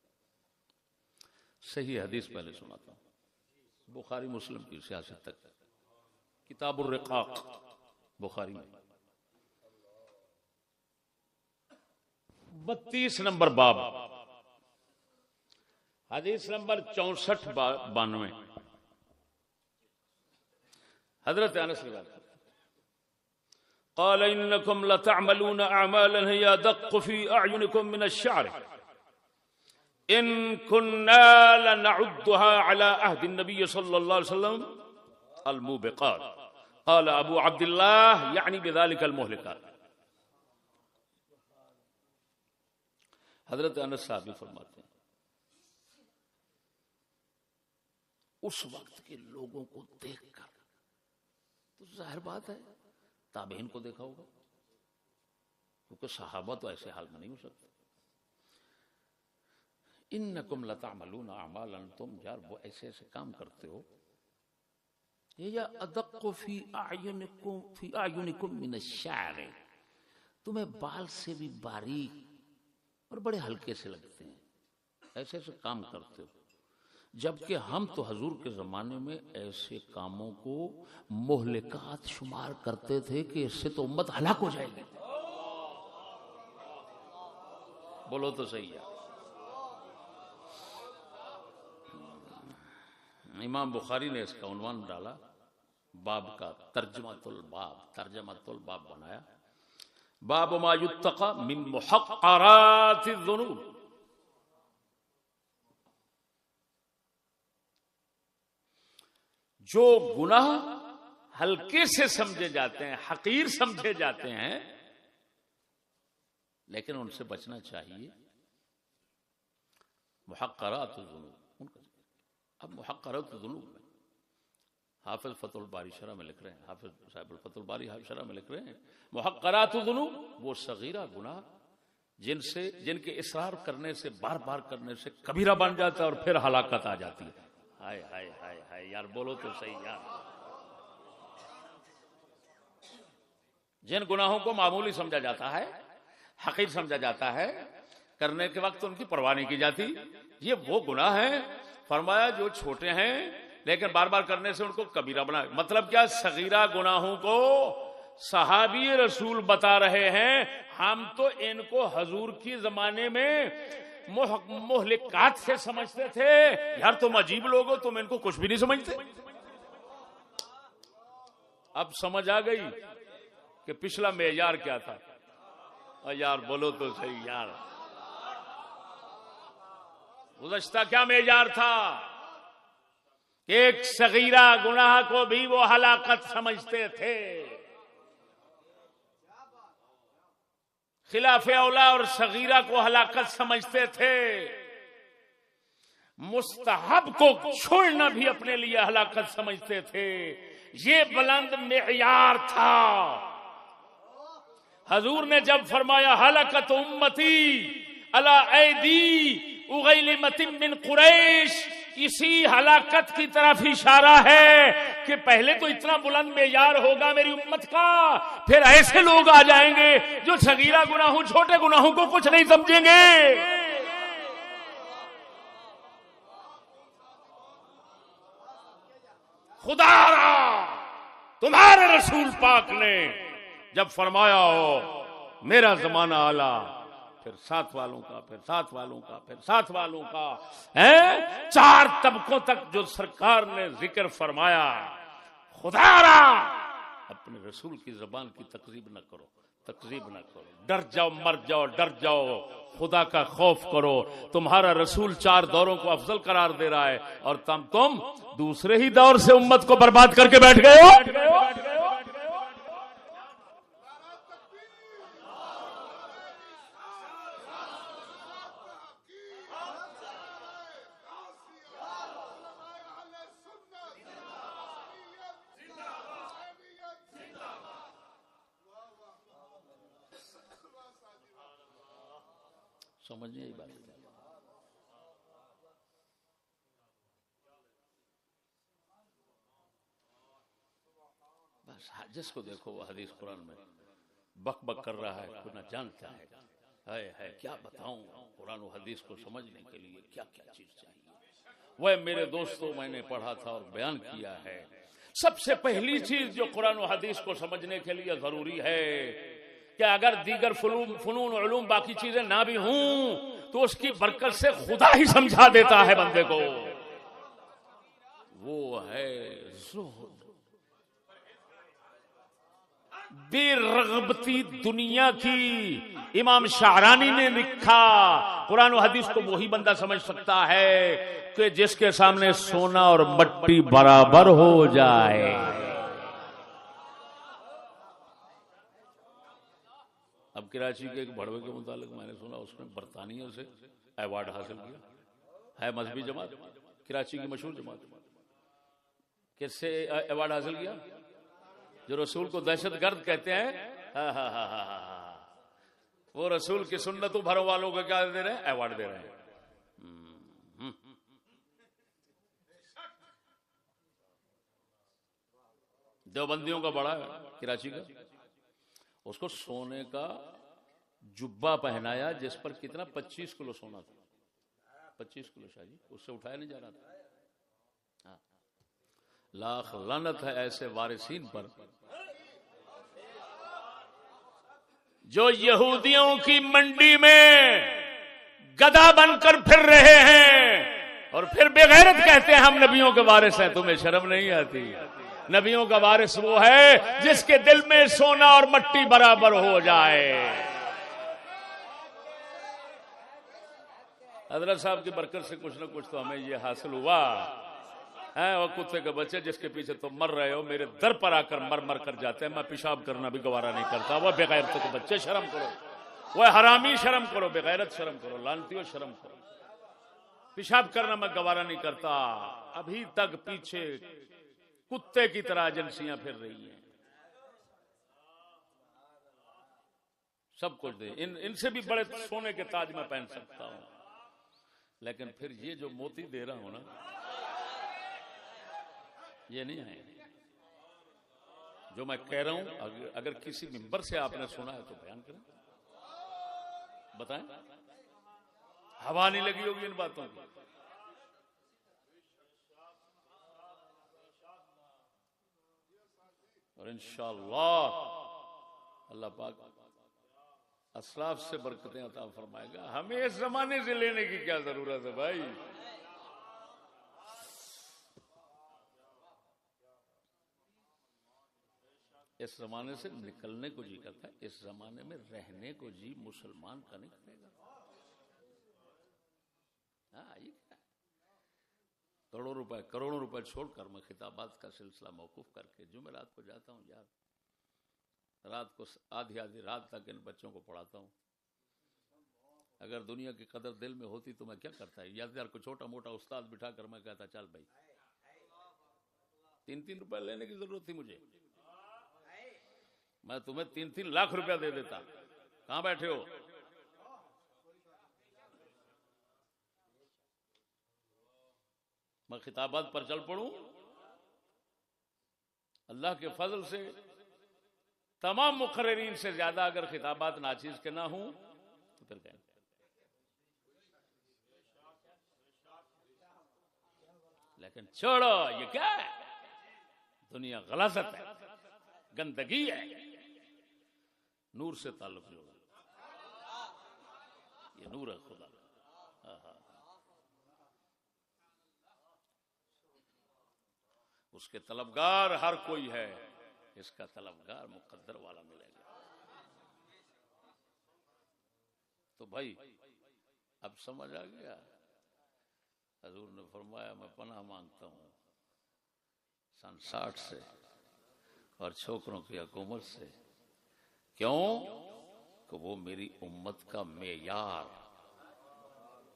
صحیح حدیث پہلے سناتا ہوں، بخاری مسلم کی سیاست تک، کتاب الرقاق بخاری میں 32 نمبر باب، حدیث نمبر 6492. حضرت انس روایت قال انکم لتعملون اعمالا هي ادق في اعینکم من الشعر ان كنا لنعدها على عهد النبي صلى الله عليه وسلم الموبقات. قال ابو عبد الله يعني بذلك المهلكات. حضرت انس صاحب فرماتے ہیں اس وقت کے لوگوں کو دیکھ کر تو ظاہر بات ہے تابعین کو دیکھا ہوگا، کیونکہ صحابہ تو ایسے حال میں نہیں ہو سکتے. انکم لتعملون اعمالا، تم یار وہ ایسے ایسے کام کرتے ہو، یا ادق فی اعینکم من الشعر، تمہیں بال سے بھی باریک اور بڑے ہلکے سے لگتے ہیں، ایسے ایسے کام کرتے ہو، جبکہ ہم تو حضور کے زمانے میں ایسے کاموں کو مہلکات شمار کرتے تھے کہ اس سے تو امت ہلاک ہو جائے گی۔ بولو تو صحیح ہے۔ امام بخاری نے اس کا عنوان ڈالا، باب کا ترجمۃ الباب بنایا، باب ما یتقى من محقرات الذنوب، جو گناہ ہلکے سے سمجھے جاتے ہیں، حقیر سمجھے جاتے ہیں، لیکن ان سے بچنا چاہیے۔ محقرات الذنوب، اب محقرات الذنوب میں حافظ فتح الباری شرح میں لکھ رہے ہیں، حافظ صاحب الفتح الباری شرح میں لکھ رہے ہیں، محقرات الذنوب وہ صغیرہ گناہ جن کے اصرار کرنے سے، بار بار کرنے سے کبیرہ بن جاتا ہے اور پھر ہلاکت آ جاتی ہے۔ ہائے ہائے ہائے ہائے یار، بولو تو صحیح یار۔ جن گناہوں کو معمولی سمجھا جاتا ہے، حقیر سمجھا جاتا ہے، کرنے کے وقت ان کی پرواہ نہیں کی جاتی، یہ وہ گناہ ہیں، فرمایا جو چھوٹے ہیں لیکن بار بار کرنے سے ان کو کبیرہ بنا۔ مطلب کیا؟ صغیرہ گناہوں کو صحابی رسول بتا رہے ہیں، ہم تو ان کو حضور کی زمانے میں مہلکات سے سمجھتے تھے، یار تم عجیب لوگ ہو، تم ان کو کچھ بھی نہیں سمجھتے۔ اب سمجھ آ گئی کہ پچھلا معیار کیا تھا؟ یار بولو تو صحیح یار، گزشتہ کیا معیار تھا؟ ایک صغیرہ گناہ کو بھی وہ ہلاکت سمجھتے تھے، خلاف اولا اور صغیرہ کو ہلاکت سمجھتے تھے، مستحب کو چھوڑنا بھی اپنے لیے ہلاکت سمجھتے تھے۔ یہ بلند معیار تھا۔ حضور نے جب فرمایا ہلاکت امتی علی ایدی اغیلمۃ من قریش، اسی ہلاکت کی طرف اشارہ ہے کہ پہلے تو اتنا بلند معیار ہوگا میری امت کا، پھر ایسے لوگ آ جائیں گے جو صغیرہ گناہوں، چھوٹے گناہوں کو کچھ نہیں سمجھیں گے۔ خدا را تمہارے رسول پاک نے جب فرمایا ہو میرا زمانہ آلہ، پھر ساتھ والوں کا، پھر ساتھ والوں کا، پھر ساتھ والوں کا، چار طبقوں تک جو سرکار نے ذکر فرمایا، خدا را اپنے رسول کی زبان کی تکذیب نہ کرو، تکذیب نہ کرو، ڈر جاؤ، مر جاؤ، ڈر جاؤ، خدا کا خوف کرو۔ تمہارا رسول چار دوروں کو افضل قرار دے رہا ہے اور تم دوسرے ہی دور سے امت کو برباد کر کے بیٹھ گئے ہو۔ سمجھنے کی بات ہے۔ بس جس کو دیکھو وہ حدیث قرآن میں بک بک کر رہا ہے، کوئی نہ جانتا ہے۔ ہے کیا بتاؤں، قرآن و حدیث کو سمجھنے کے لیے کیا کیا چیز چاہیے۔ وہ میرے دوستوں، میں نے پڑھا تھا اور بیان کیا ہے، سب سے پہلی چیز جو قرآن و حدیث کو سمجھنے کے لیے ضروری ہے کہ اگر دیگر فنون علوم باقی چیزیں نہ بھی ہوں تو اس کی برکت سے خدا ہی سمجھا دیتا ہے بندے کو، وہ ہے زہد، بے رغبتی دنیا کی۔ امام شعرانی نے لکھا قرآن و حدیث کو وہی بندہ سمجھ سکتا ہے کہ جس کے سامنے سونا اور مٹی برابر ہو جائے۔ اب کراچی کے ایک بڑوے کے متعلق میں نے سنا اس نے برطانیہ سے ایوارڈ حاصل کیا، ہے مذہبی جماعت، کراچی کی مشہور جماعت، کس سے ایوارڈ حاصل کیا؟ جو رسول کو دہشت گرد کہتے ہیں، وہ رسول کی سنتوں بھروں والوں کو کیا دے رہے ہیں؟ ایوارڈ دے رہے ہیں۔ دیوبندیوں کا بڑا ہے کراچی کا، اس کو سونے کا جبہ پہنایا جس پر کتنا 25 کلو سونا تھا، 25 کلو شاہ جی، اس سے اٹھایا نہیں جا رہا تھا۔ لاکھ لعنت ہے ایسے وارثین پر جو یہودیوں کی منڈی میں گدھا بن کر پھر رہے ہیں اور پھر بغیرت کہتے ہیں ہم نبیوں کے وارث ہیں۔ تمہیں شرم نہیں آتی؟ نبیوں کا وارث وہ ہے جس کے دل میں سونا اور مٹی برابر ہو جائے۔ حضرت صاحب کی برکت سے کچھ نہ کچھ تو ہمیں یہ حاصل ہوا ہے۔ اور کتے کے بچے جس کے پیچھے تم مر رہے ہو میرے در پر آ کر مر کر جاتے ہیں، میں پیشاب کرنا بھی گوارا نہیں کرتا۔ وہ بغیرت کے بچے شرم کرو، وہ حرامی شرم کرو، بغیرت شرم کرو، لعنتیو شرم کرو۔ پیشاب کرنا میں گوارا نہیں کرتا۔ ابھی تک پیچھے کتے کی طرح ایجنسیاں پھر رہی ہیں، سب کچھ دے، ان سے بھی بڑے سونے کے تاج میں پہن سکتا ہوں، لیکن پھر یہ جو موتی دے رہا ہوں نا یہ نہیں آئے۔ جو میں کہہ رہا ہوں اگر کسی ممبر سے آپ نے سنا ہے تو بیان کریں، بتائیں، ہوا نہیں لگی ہوگی ان باتوں کی۔ اور انشاءاللہ اللہ پاک اسلاف سے برکتیں عطا فرمائے گا۔ ہمیں اس زمانے سے لینے کی کیا ضرورت ہے بھائی؟ اس زمانے سے نکلنے کو جی کرتا ہے، اس زمانے میں رہنے کو جی مسلمان کا نہیں کرے گا۔ یہ کیا ہے؟ کروڑوں روپے چھوڑ کر میں خطابات کا سلسلہ موقوف کر کے جمعرات کو جاتا ہوں یار، رات کو آدھی رات تک ان بچوں کو پڑھاتا ہوں۔ اگر دنیا کی قدر دل میں ہوتی تو میں کیا کرتا ہے، یار کو چھوٹا موٹا استاد بٹھا کر میں کہتا چل بھائی 3 روپے لینے کی ضرورت تھی مجھے، میں تمہیں 3 لاکھ روپیہ دے دیتا۔ کہاں بیٹھے ہو؟ میں خطابات پر چل پڑوں، اللہ کے فضل سے تمام مقررین سے زیادہ اگر خطابات ناچیز کے نہ ہوں تو پھر کہیں لیکن چھوڑو، یہ کیا ہے؟ دنیا غلاظت ہے، گندگی ہے، نور سے تعلق جوڑا، یہ نور ہے خدا۔ اس کے طلبگار ہر کوئی ہے، اس کا طلبگار مقدر والا ملے گا۔ تو بھائی اب سمجھ آ گیا، حضور نے فرمایا میں پناہ مانگتا ہوں سن 60 سے اور چھوکروں کی حکومت سے۔ کیوں؟ کہ وہ میری امت کا معیار،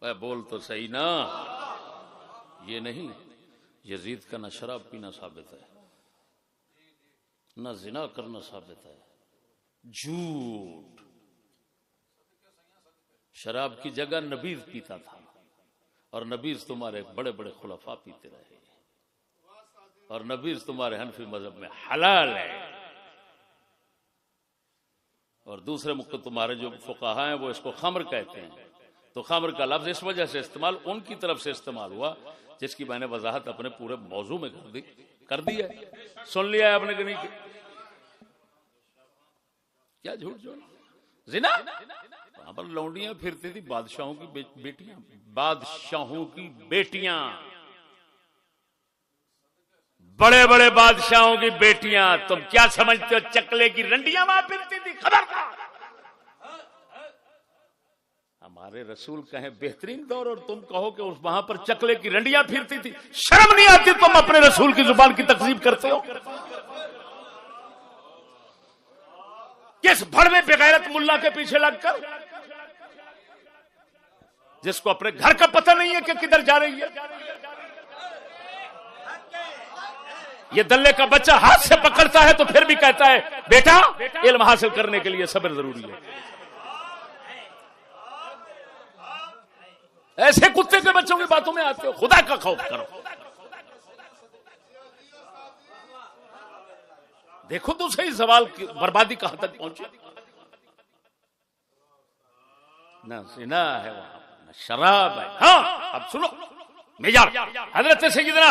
اے بول تو صحیح نا، یہ نہیں یزید کا نہ شراب پینا ثابت ہے، نہ زنا کرنا ثابت ہے، جھوٹ۔ شراب کی جگہ نبیذ پیتا تھا، اور نبیذ تمہارے بڑے بڑے خلفاء پیتے رہے، اور نبیذ تمہارے حنفی مذہب میں حلال ہے۔ اور دوسرے تمہارے جو فقہاء ہیں وہ اس کو خمر کہتے ہیں۔ تو خمر کا لفظ اس وجہ سے استعمال ان کی طرف سے استعمال ہوا جس کی میں نے وضاحت اپنے پورے موضوع میں کر دی ہے، سن لیا ہے آپ نے کہ نہیں؟ کیا جھوٹ جو زنا، وہاں پر لونڈیاں پھرتی تھی، بادشاہوں کی بیٹیاں، بادشاہوں کی بیٹیاں، بڑے بڑے بادشاہوں کی بیٹیاں۔ تم کیا سمجھتے ہو چکلے کی رنڈیاں وہاں پھرتی تھی؟ خبردار! ہمارے رسول کہیں بہترین دور اور تم کہو کہ اس وہاں پر چکلے کی رنڈیاں پھرتی تھی۔ شرم نہیں آتی تم اپنے رسول کی زبان کی تکذیب کرتے ہو؟ کس بھڑوے بغیرت ملا کے پیچھے لگ کر، جس کو اپنے گھر کا پتہ نہیں ہے کہ کدھر جا رہی ہے۔ یہ دلے کا بچہ ہاتھ سے پکڑتا ہے تو پھر بھی کہتا ہے بیٹا علم حاصل کرنے کے لیے صبر ضروری ہے۔ ایسے کتے کے بچوں کی باتوں میں آتے ہو، خدا کا خوف کرو۔ دیکھو تو صحیح زوال کی بربادی کہاں تک پہنچی. نہ زنا ہے وہاں نہ شراب ہے. ہاں اب سنو میجر حضرت سیدنا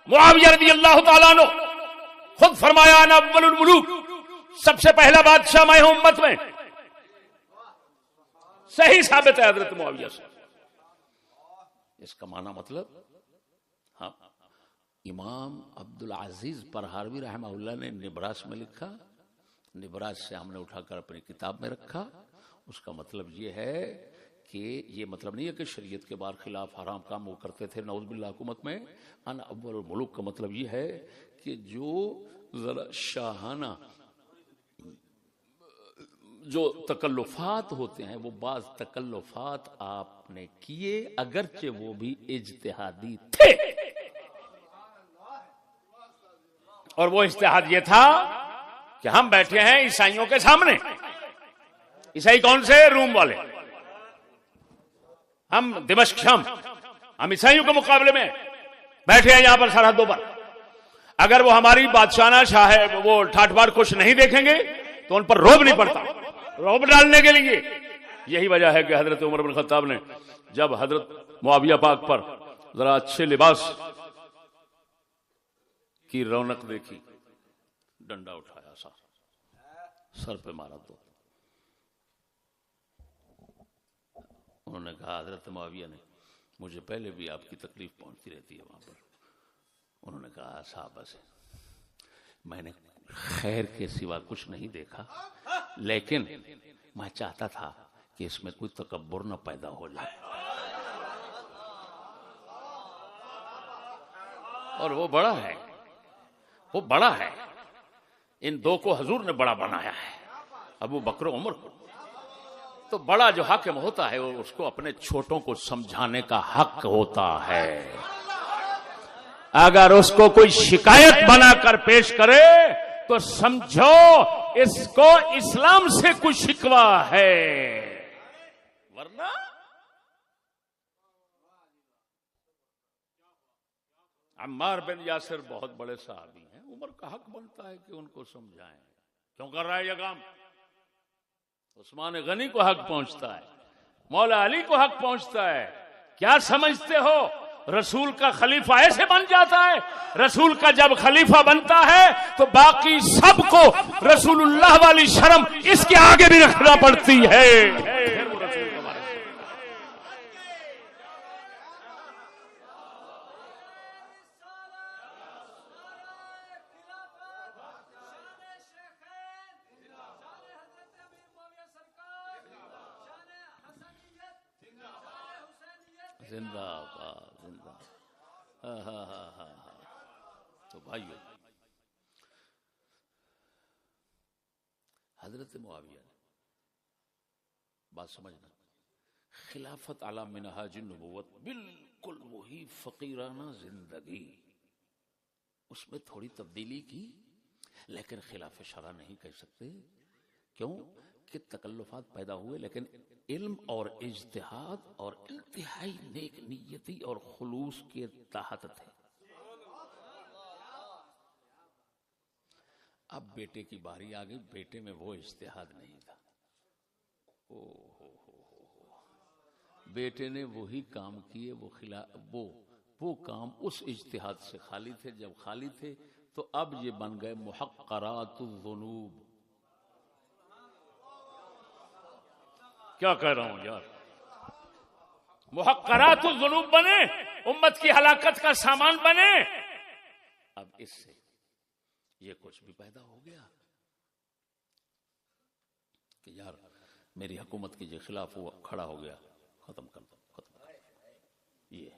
معاویہ رضی اللہ تعالیٰ عنہ خود فرمایا انا اول الملوک، سب سے پہلا بادشاہ میں ہوں امت میں. صحیح ثابت ہے حضرت معاویہ سے. اس کا معنی مطلب ہاں امام عبدالعزیز پرہاروی رحمہ اللہ نے نبراس میں لکھا، نبراس سے ہم نے اٹھا کر اپنی کتاب میں رکھا. اس کا مطلب یہ ہے کہ یہ مطلب نہیں ہے کہ شریعت کے بار خلاف حرام کام وہ کرتے تھے نعوذ باللہ حکومت میں. انا اول الملوک کا مطلب یہ ہے کہ جو ذرا شاہانہ جو تکلفات ہوتے ہیں وہ بعض تکلفات آپ نے کیے اگرچہ وہ بھی اجتہادی تھے. اور وہ اجتہاد یہ تھا کہ ہم بیٹھے ہیں عیسائیوں کے سامنے. عیسائی کون سے؟ روم والے. ہم دمشق شام، ہم عیسائیوں کے مقابلے میں بیٹھے ہیں یہاں پر سرحدوں پر. اگر وہ ہماری بادشاہانہ شاہ وہ ٹھاٹ بار کچھ نہیں دیکھیں گے تو ان پر روب نہیں پڑتا، روب ڈالنے کے لیے. یہی وجہ ہے کہ حضرت عمر بن خطاب نے جب حضرت معاویہ پاک پر ذرا اچھے لباس کی رونق دیکھی ڈنڈا اٹھایا، سر پہ مارا. تو انہوں نے کہا حضرت معاویہ نے مجھے پہلے بھی آپ کی تکلیف پہنچتی رہتی ہے وہاں پر. انہوں نے کہا صحابہ سے میں نے خیر کے سوا کچھ نہیں دیکھا، لیکن میں چاہتا تھا کہ اس میں کوئی تکبر نہ پیدا ہو جائے. اور وہ بڑا ہے، وہ بڑا ہے. ان دو کو حضور نے بڑا بنایا ہے، ابو بکر و عمر کو. تو بڑا جو حاکم ہوتا ہے اس کو اپنے چھوٹوں کو سمجھانے کا حق ہوتا ہے. اگر اس کو کوئی شکایت بنا کر پیش کرے تو سمجھو اس کو اسلام سے کوئی شکوہ ہے، ورنہ عمار بن یاسر بہت بڑے صحابی ہیں. عمر کا حق بنتا ہے کہ ان کو سمجھائیں. کیوں کر رہا ہے یہ کام؟ عثمان غنی کو حق پہنچتا ہے، مولا علی کو حق پہنچتا ہے. کیا سمجھتے ہو رسول کا خلیفہ ایسے بن جاتا ہے؟ رسول کا جب خلیفہ بنتا ہے تو باقی سب کو رسول اللہ والی شرم اس کے آگے بھی رکھنا پڑتی ہے. زندہ باد زندہ. تو بھائیو حضرت معاویہ نے بات سمجھنا خلافت علی منہاج النبوت بالکل وہی فقیرانہ زندگی، اس میں تھوڑی تبدیلی کی لیکن خلاف شرع نہیں کہہ سکتے. کیوں کہ تکلفات پیدا ہوئے لیکن علم اور اجتہاد اور انتہائی نیک نیتی اور خلوص کے تحت تھے. اب بیٹے کی باری آ گئی، بیٹے میں وہ اجتہاد نہیں تھا. بیٹے نے وہی کام کیے، وہ کام اس اجتہاد سے خالی تھے. جب خالی تھے تو اب یہ بن گئے محقرات الذنوب. کیا کہہ رہا ہوں یار؟ محقرات الذنوب بنے، امت کی ہلاکت کا سامان بنے. اب اس سے یہ کچھ بھی پیدا ہو گیا کہ یار میری حکومت کے خلاف وہ کھڑا ہو گیا، ختم کر دو، ختم کر دو. یہ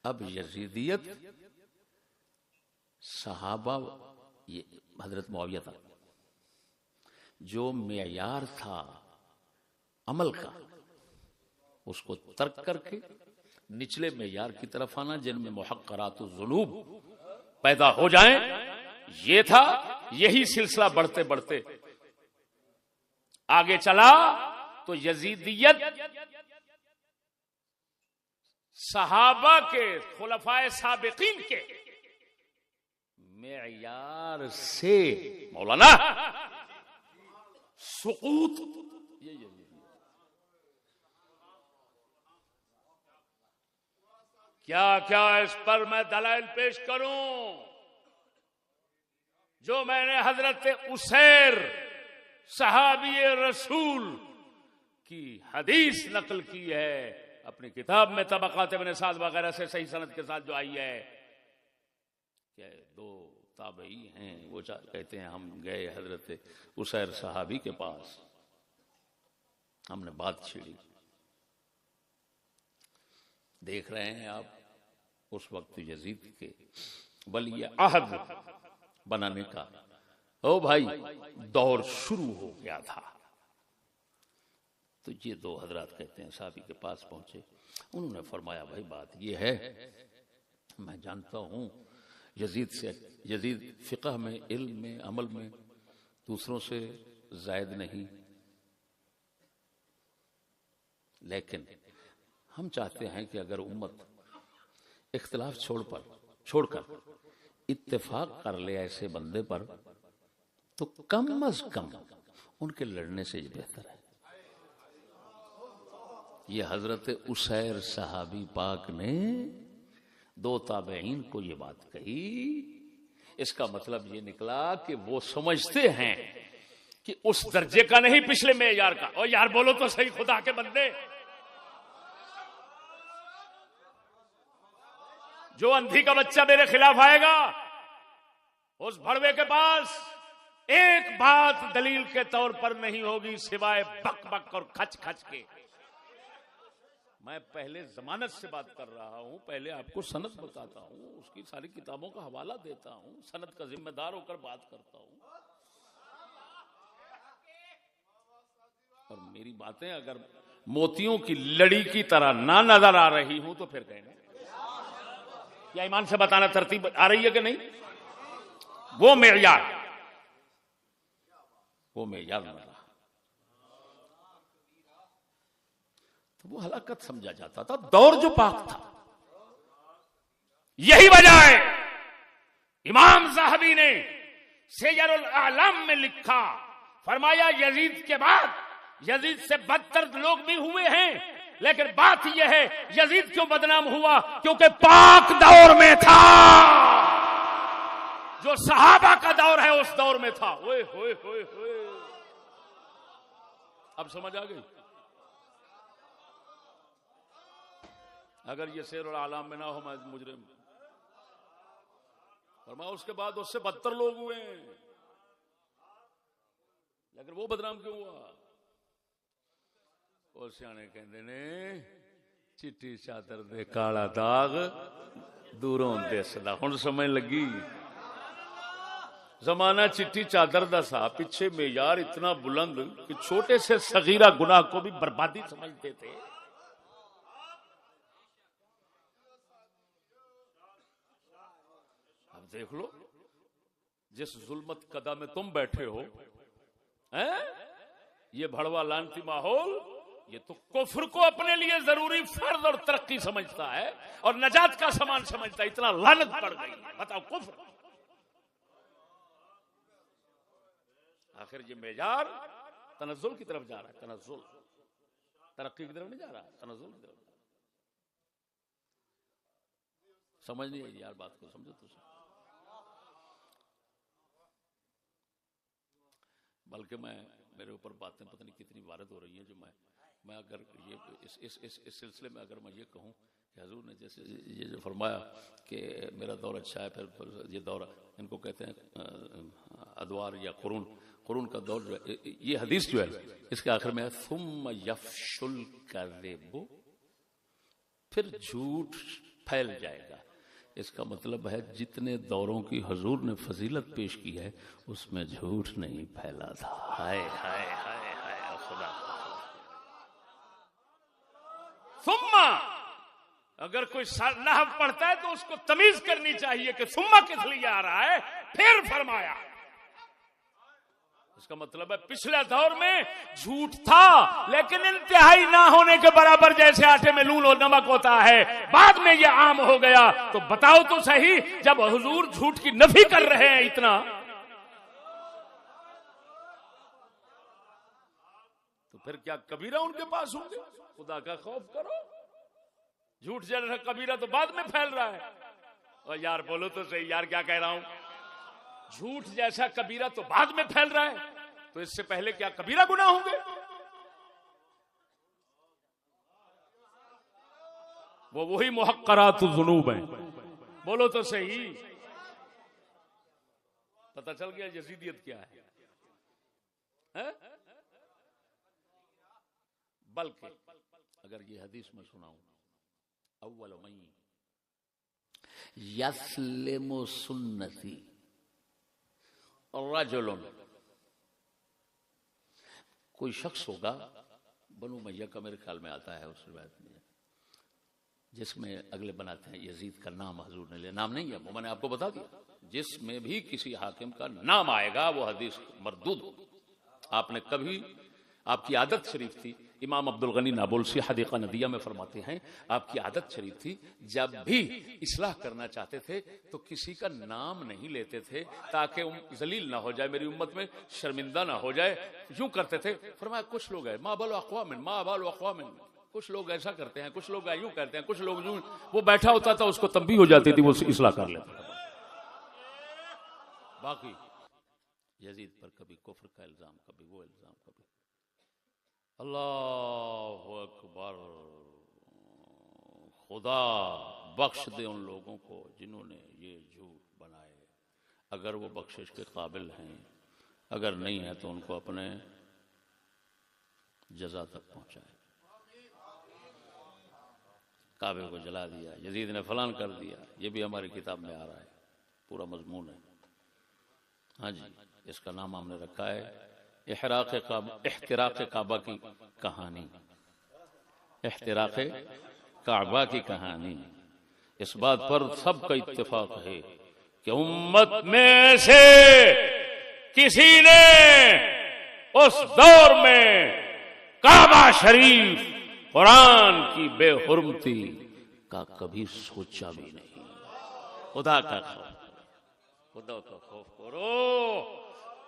اب یزیدیت صحابہ، یہ حضرت معاویہ تھا جو معیار تھا عمل کا، اس کو ترک کر کے نچلے معیار کی طرف آنا جن میں محقرات الذنوب پیدا ہو جائیں. یہ تھا. یہی سلسلہ بڑھتے بڑھتے آگے چلا تو یزیدیت صحابہ کے خلفائے سابقین کے معیار سے مولانا سقوط یہ کیا کیا اس پر میں دلائل پیش کروں جو میں نے حضرت اسیر صحابی رسول کی حدیث نقل کی ہے اپنی کتاب میں طبقات ابن سعد وغیرہ سے صحیح سند کے ساتھ جو آئی ہے کہ دو تابعی ہیں وہ کہتے ہیں ہم گئے حضرت اسیر صحابی کے پاس ہم نے بات چھیڑی دیکھ رہے ہیں آپ اس وقت یزید کے ولی عہد بنانے کا او بھائی دور شروع ہو گیا تھا تو یہ دو حضرات کہتے ہیں صحابی کے پاس پہنچے انہوں نے فرمایا بھائی بات یہ ہے میں جانتا ہوں یزید فقہ میں علم میں عمل میں دوسروں سے زائد نہیں لیکن ہم چاہتے ہیں کہ اگر امت اختلاف چھوڑ کر اتفاق کر لے ایسے بندے پر تو کم از کم ان کے لڑنے سے یہ بہتر ہے یہ حضرت اسیر صحابی پاک نے دو تابعین کو یہ بات کہی اس کا مطلب یہ نکلا کہ وہ سمجھتے ہیں کہ اس درجے کا نہیں پچھلے معیار کا اور یار بولو تو صحیح خدا کے بندے جو اندھی کا بچہ میرے خلاف آئے گا اس بھڑوے کے پاس ایک بات دلیل کے طور پر نہیں ہوگی سوائے بک بک اور کھچ کھچ کے میں پہلے ضمانت سے بات کر رہا ہوں پہلے آپ کو سند بتاتا ہوں اس کی ساری کتابوں کا حوالہ دیتا ہوں سند کا ذمہ دار ہو کر بات کرتا ہوں اور میری باتیں اگر موتیوں کی لڑی کی طرح نہ نظر آ رہی ہوں تو پھر کہنا یا ایمان سے بتانا ترتیب آ رہی ہے کہ نہیں وہ معیار نہ رہا تو وہ ہلاکت سمجھا جاتا تھا دور جو پاک تھا یہی وجہ ہے امام ذہبی نے سیر الاعلام میں لکھا فرمایا یزید کے بعد یزید سے بدتر لوگ بھی ہوئے ہیں لیکن بات یہ ہے یزید کیوں بدنام ہوا کیونکہ پاک دور میں تھا جو صحابہ کا دور ہے اس دور میں تھا ہوئے ہوئے ہوئے ہوئے اب سمجھ آ گئی اگر یہ سیر الاعلام میں نہ ہو میں مجرم فرمایا اس کے بعد اس سے بدتر لوگ ہوئے ہیں لیکن وہ بدنام کیوں ہوا وہ سیانے کہندے نے چٹی چادر دے کالا داغ دوروں دسدا ہن سمجھ لگی زمانہ چٹی چادر دا سا پیچھے معیار اتنا بلند کہ چھوٹے سے صغیرہ گناہ کو بھی بربادی سمجھتے تھے اب دیکھ لو جس ظلمت قدہ میں تم بیٹھے ہو یہ بھڑوا لانتی ماحول یہ تو کفر کو اپنے لیے ضروری فرض اور ترقی سمجھتا ہے اور نجات کا سامان سمجھتا ہے اتنا لعنت پڑ گئی بتاؤ کفر آخر یہ معیار تنزل کی طرف جا رہا ہے تنزل ترقی کی طرف نہیں جا رہا ہے تنزل کی طرف سمجھ نہیں ہے یار بات کو سمجھو تو بلکہ میرے اوپر باتیں پتہ نہیں کتنی وارد ہو رہی ہیں جو میں اگر یہ اس سلسلے میں اگر میں یہ کہوں کہ حضور نے جیسے یہ جو فرمایا کہ میرا دور اچھا ہے پھر یہ دور ان کو کہتے ہیں ادوار یا قرون کا دور جو ہے یہ حدیث جو ہے اس کے آخر میں ہے ثم یفشل الکذب پھر جھوٹ پھیل جائے گا اس کا مطلب ہے جتنے دوروں کی حضور نے فضیلت پیش کی ہے اس میں جھوٹ نہیں پھیلا تھا ہائے ہائے ہائے ہائے خدا ثم اگر کوئی نحو پڑھتا ہے تو اس کو تمیز کرنی چاہیے کہ ثم کس لیے آ رہا ہے پھر فرمایا اس کا مطلب ہے پچھلے دور میں جھوٹ تھا لیکن انتہائی نہ ہونے کے برابر، جیسے آٹے میں نون اور نمک ہوتا ہے، بعد میں یہ عام ہو گیا۔ تو بتاؤ تو صحیح، جب حضور جھوٹ کی نفی کر رہے ہیں اتنا، تو پھر کیا کبیرہ ان کے پاس ہوں گے؟ خدا کا خوف کرو، جھوٹ جیسا کبیرہ تو بعد میں پھیل رہا ہے۔ اور یار بولو تو صحیح، یار کیا کہہ رہا ہوں؟ جھوٹ جیسا کبیرہ تو بعد میں پھیل رہا ہے، تو اس سے پہلے کیا کبیرہ گناہ ہوں گے؟ وہی محقرات الذنوب ہیں۔ بولو تو صحیح، پتہ چل گیا یزیدیت کیا ہے؟ بلکہ اگر یہ حدیث میں سناؤں، اول من یسلم سنتی رجل، کوئی شخص ہوگا بنو امیہ کا، میرے خیال میں آتا ہے اس روایت میں، جس میں اگلے بناتے ہیں یزید کا نام حضور نے لیا، نام نہیں ہے وہ میں نے آپ کو بتا دیا، جس میں بھی کسی حاکم کا نام آئے گا وہ حدیث مردود ہو۔ آپ نے کبھی، آپ کی عادت شریف تھی، امام عبد الغنی نابلسی حدیقہ ندیہ میں فرماتے ہیں، آپ کی عادت شریف تھی جب بھی اصلاح کرنا چاہتے تھے تو کسی کا نام نہیں لیتے تھے تاکہ ذلیل نہ ہو جائے، میری امت میں شرمندہ نہ ہو جائے، یوں کرتے تھے۔ فرمایا کچھ لوگ ہیں ما بال اقوام، کچھ لوگ ایسا کرتے ہیں، کچھ لوگ یوں کرتے ہیں، کچھ لوگ یوں، وہ بیٹھا ہوتا تھا اس کو تنبیہ ہو جاتی تھی، وہ اصلاح کر لیتا تھا۔ باقی یزید پر کبھی کفر کا الزام، کبھی وہ الزام، کبھی اللہ اکبر، خدا بخش دے ان لوگوں کو جنہوں نے یہ جھوٹ بنائے، اگر وہ بخشش کے قابل ہیں، اگر نہیں ہے تو ان کو اپنے جزا تک پہنچائے۔ کعبے کو جلا دیا، یزید نے فلان کر دیا، یہ بھی ہماری کتاب میں آ رہا ہے، پورا مضمون ہے۔ ہاں جی، اس کا نام ہم نے رکھا ہے احتراق کعبہ کی کہانی، احتراق کعبہ کی کہانی۔ اس بات پر سب کا اتفاق ہے کہ امت میں سے کسی نے اس دور میں کعبہ شریف، قرآن کی بے حرمتی کا کبھی سوچا بھی نہیں۔ خدا کا خوف کرو،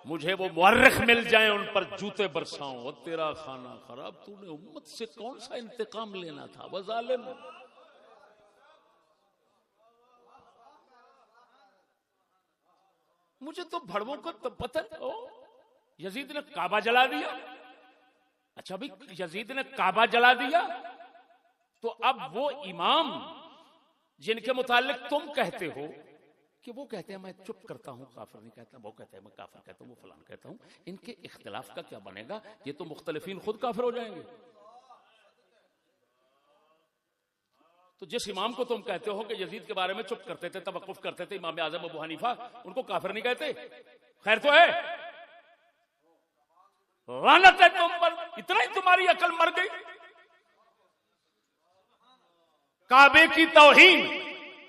مجھے وہ مورخ مل جائیں ان پر جوتے برساؤں، وہ تیرا کھانا خراب، تو نے امت سے کون سا انتقام لینا تھا؟ وہ ظالم، مجھے تو بھڑووں کو تو پتہ ہو، یزید نے کعبہ جلا دیا۔ اچھا بھی یزید نے کعبہ جلا دیا تو اب وہ امام جن کے متعلق تم کہتے ہو کہ وہ کہتے ہیں میں چپ کرتا ہوں، کافر نہیں کہتا، وہ کہتے ہیں میں کافر کہتا ہوں، وہ فلان کہتا ہوں، ان کے اختلاف کا کیا بنے گا؟ یہ تو مختلفین خود کافر ہو جائیں گے۔ تو جس امام کو تم کہتے ہو کہ یزید کے بارے میں چپ کرتے تھے، توقف کرتے تھے، امام اعظم ابو حنیفہ، ان کو کافر نہیں کہتے؟ خیر تو ہے، لعنت ہے تم پر، اتنا ہی تمہاری عقل مر گئی۔ کعبے کی توہین،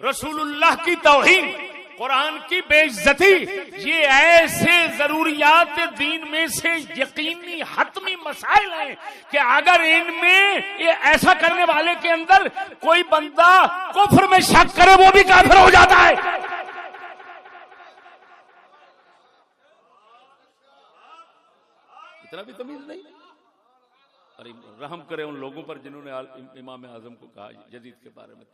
رسول اللہ کی توہین، قرآن کی بے عزتی، یہ ایسے ضروریات دین میں سے یقینی حتمی مسائل ہیں کہ اگر ان میں یہ ایسا کرنے والے کے اندر کوئی بندہ کفر میں شک کرے وہ بھی کافر ہو جاتا ہے۔ اتنا بھی تمیز نہیں۔ اور رحم کرے ان لوگوں پر جنہوں نے امام اعظم کو کہا جدید کے بارے میں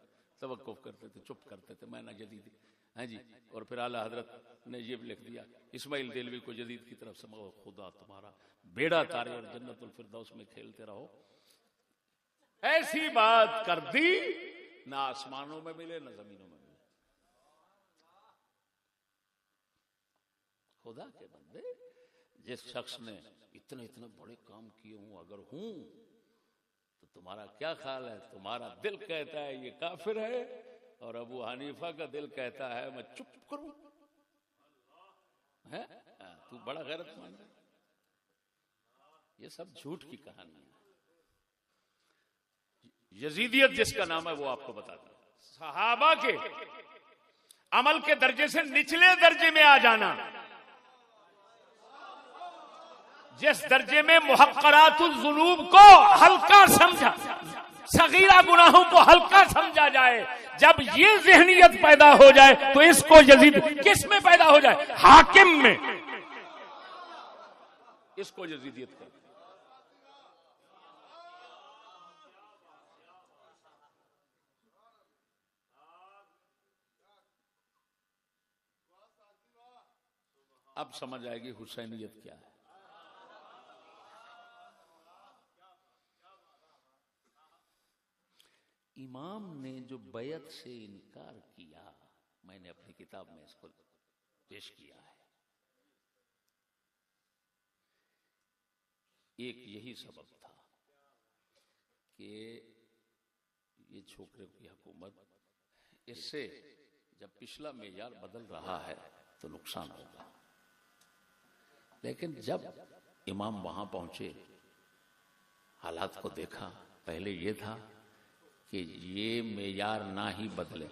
توقف کرتے تھے، چپ کرتے تھے، میں نہ جدید، ہاں جی، اور پھر اعلیٰ حضرت نے یہ لکھ دیا اسماعیل دہلوی کو جدید کی طرف سے، خدا تمہارا بیڑا تارے اور جنت الفردوس میں کھیلتے رہو۔ ایسی بات کر دی، نہ آسمانوں میں ملے نہ زمینوں میں ملے۔ خدا کے بندے، جس شخص نے اتنے بڑے کام کیے ہوں اگر ہوں تو تمہارا کیا خیال ہے؟ تمہارا دل کہتا ہے یہ کافر ہے، اور ابو حنیفہ کا دل کہتا ہے میں چپ کروں۔ تو بڑا غیرت مند ہے۔ یہ سب جھوٹ کی کہانی ہے۔ یزیدیت جس کا نام ہے وہ آپ کو بتاتا ہے، صحابہ کے عمل کے درجے سے نچلے درجے میں آ جانا، جس درجے میں محقرات الذنوب کو ہلکا سمجھا، صغیرہ گناہوں کو ہلکا سمجھا جائے، جب یہ ذہنیت پیدا ہو جائے تو اس کو یزید کس میں پیدا ہو جائے؟ حاکم میں. اس کو یزیدیت کہتے ہیں. اب سمجھ آئے گی حسینیت کیا ہے. امام نے جو بیعت سے انکار کیا، میں نے اپنی کتاب میں اس کو پیش کیا ہے، ایک یہی سبب تھا کہ یہ چھوکرے کی حکومت، اس سے جب پچھلا معیار بدل رہا ہے تو نقصان ہوگا. لیکن جب امام وہاں پہنچے، حالات کو دیکھا، پہلے یہ تھا کہ یہ معیار نہ ہی بدلے،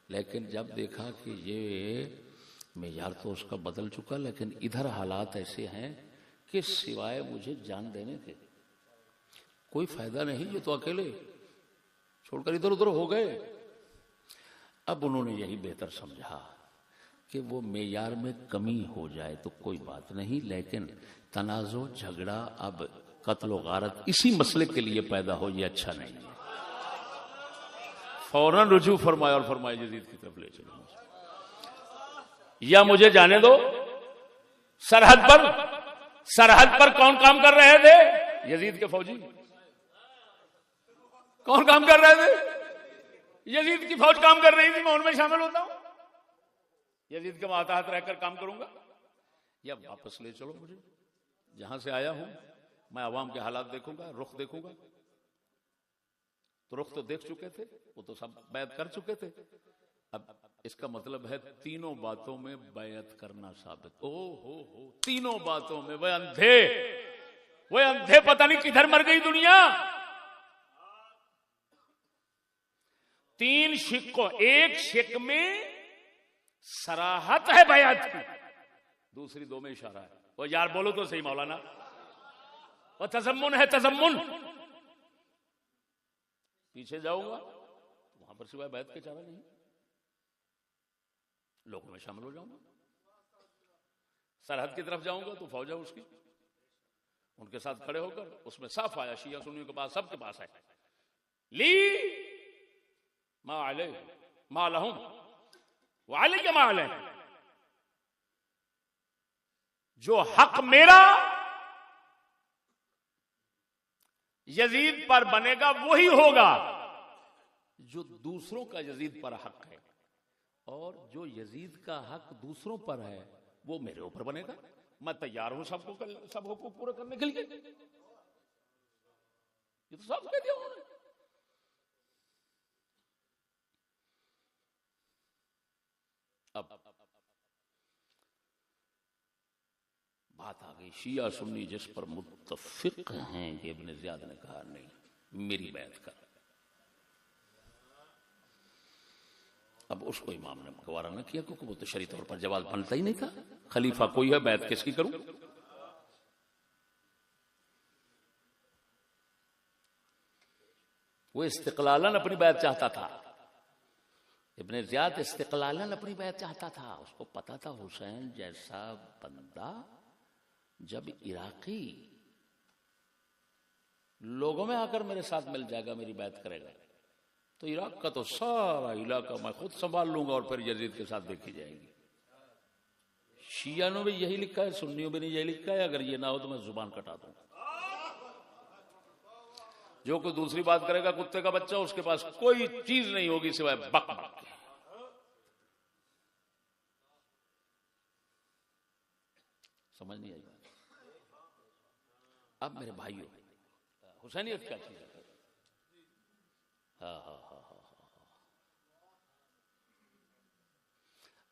لیکن جب دیکھا کہ یہ معیار تو اس کا بدل چکا، لیکن ادھر حالات ایسے ہیں کہ سوائے مجھے جان دینے کے کوئی فائدہ نہیں، یہ تو اکیلے چھوڑ کر ادھر ادھر ہو گئے. اب انہوں نے یہی بہتر سمجھا کہ وہ معیار میں کمی ہو جائے تو کوئی بات نہیں، لیکن تنازع، جھگڑا، اب قتل و غارت اسی مسئلے کے لیے پیدا ہو، یہ اچھا نہیں ہے. فوراً رجوع فرمایا اور فرمایا یزید کی طرف لے چلو، یا مجھے جانے دو. سرحد پر کون کام کر رہے تھے؟ یزید کے فوجی. کون کام کر رہے تھے؟ یزید کی فوج کام کر رہی تھی، میں ان میں شامل ہوتا ہوں، یزید کے ماتحت رہ کر کام کروں گا، یا واپس لے چلو مجھے جہاں سے آیا ہوں. میں عوام کے حالات دیکھوں گا، رخ دیکھوں گا. تو رخ تو دیکھ چکے تھے، وہ تو سب بیعت کر چکے تھے. اب اس کا مطلب ہے تینوں باتوں میں بیعت کرنا ثابت. ہو تینوں باتوں میں. وہ اندھے پتہ نہیں کدھر مر گئی دنیا. تین شقوں، ایک شق میں صراحت ہے بیعت کی، دوسری دو میں اشارہ ہے. وہ یار بولو تو صحیح مولانا. وہ تضمن ہے، تضمن. پیچھے جاؤں گا وہاں پر سوائے بیعت کے چارہ نہیں، لوگوں میں شامل ہو جاؤں گا. سرحد کی طرف جاؤں گا تو فوج ہے اس کی، ان کے ساتھ کھڑے ہو کر اس میں صاف آیا، شیعہ سنیوں کے پاس، سب کے پاس ہے، لی ما علیہ ما لہم وعلی ما علیہ. جو حق میرا یزید پر بنے گا وہی ہوگا جو دوسروں کا یزید پر حق ہے، اور جو یزید کا حق دوسروں پر ہے وہ میرے اوپر بنے گا. میں تیار ہوں سب حقوق پورے کرنے کے لیے. یہ تو سب کہہ دیا انہوں نے. اب بات آ گئی شیعہ سنی جس پر متفق ہیں، یہ ابن زیاد نے کہا نہیں، میری بیعت کر. اب اس کو امام نے گوارا نہ کیا، کیونکہ وہ تو شرعی طور پر جواز بنتا ہی نہیں تھا. خلیفہ کوئی ہے، بیعت کس کی کروں؟ وہ استقلالاً اپنی بیعت چاہتا تھا. ابن زیاد استقلالاً اپنی بیعت چاہتا تھا. اس کو پتا تھا حسین جیسا بندہ جب عراقی لوگوں میں آ کر میرے ساتھ مل جائے گا، میری بیعت کرے گا، تو عراق کا تو سارا علاقہ میں خود سنبھال لوں گا اور پھر یزید کے ساتھ دیکھی جائے گی. شیعہ نے بھی یہی لکھا ہے، سنیوں بھی نے یہی لکھا ہے. اگر یہ نہ ہو تو میں زبان کٹا دوں گا. جو کوئی دوسری بات کرے گا کتے کا بچہ، اس کے پاس کوئی چیز نہیں ہوگی سوائے بک بک کے. سمجھ نہیں آئی. اب میرے بھائیوں، حسینیت کیا چیز ہے؟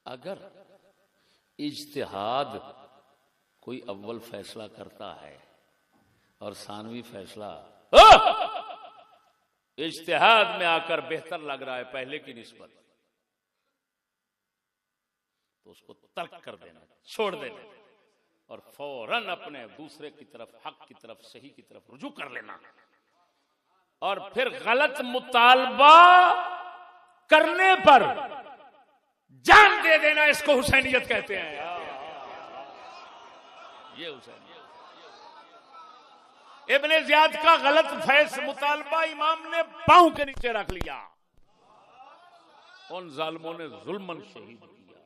اگر اجتہاد کوئی اول فیصلہ کرتا ہے اور ثانوی فیصلہ اجتہاد میں آ کر بہتر لگ رہا ہے پہلے کی نسبت، تو اس کو ترک کر دینا، چھوڑ دینا. اور فوراً اپنے دوسرے کی طرف، حق کی طرف، صحیح کی طرف رجوع کر لینا، اور پھر غلط مطالبہ کرنے پر جان دے دینا، اس کو حسینیت کہتے ہیں. یہ حسینیت. ابن زیاد کا غلط مطالبہ امام نے پاؤں کے نیچے رکھ لیا، ان ظالموں نے ظلمن شہید کیا.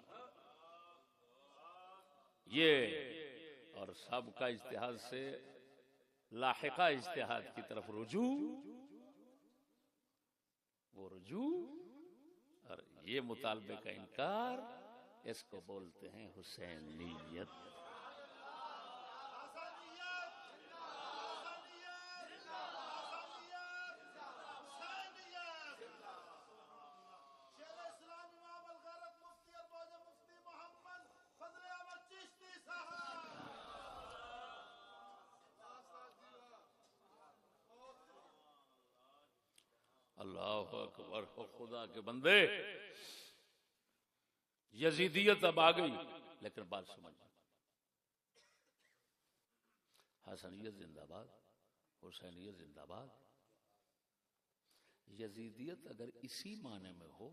یہ اور سب کا اجتہاد سے لاحقہ اجتہاد کی طرف رجوع، وہ رجوع اور یہ مطالبے کا انکار، اس کو بولتے ہیں حسینیت. اللہ اکبر. خدا کے بندے، یزیدیت اب آ گئی، لیکن بات سمجھ، حسنیت زندہ باد، حسینیت زندہ باد. یزیدیت اگر اسی معنی میں ہو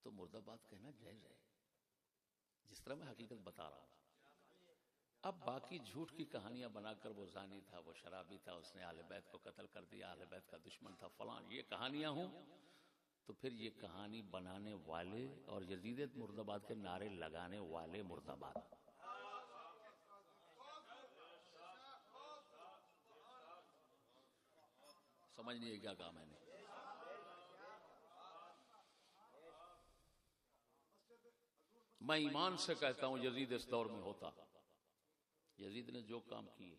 تو مرد آباد کہنا جائز ہے، جس طرح میں حقیقت بتا رہا ہوں. اب باقی جھوٹ کی کہانیاں بنا کر وہ زانی تھا، وہ شرابی تھا، اس نے اہل بیت کو قتل کر دیا، اہل بیت کا دشمن تھا، فلان، یہ کہانیاں ہوں تو پھر یہ کہانی بنانے والے اور یزیدیت مرد آباد کے نعرے لگانے والے مرد آباد. سمجھ نہیں ہے کیا کہا میں نے؟ میں ایمان سے کہتا ہوں یزید اس دور میں ہوتا، یزید نے جو کام کیے،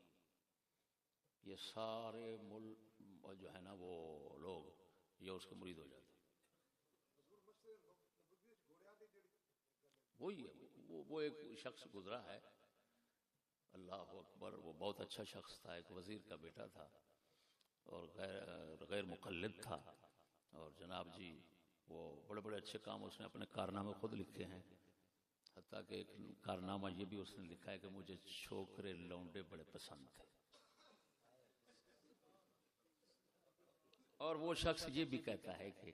یہ سارے جو ہے نا وہ لوگ یہ اس کے مرید ہو جاتے. وہی ہے، وہ ایک شخص گزرا ہے، اللہ اکبر، وہ بہت اچھا شخص تھا، ایک وزیر کا بیٹا تھا اور غیر مقلد تھا. اور جناب جی وہ بڑے بڑے اچھے کام اس نے اپنے کارنامے خود لکھے ہیں. حتیٰ کہ ایک کارنامہ یہ بھی اس نے لکھا ہے کہ مجھے چھوکرے لونڈے بڑے پسند تھے. اور وہ شخص یہ بھی کہتا ہے کہ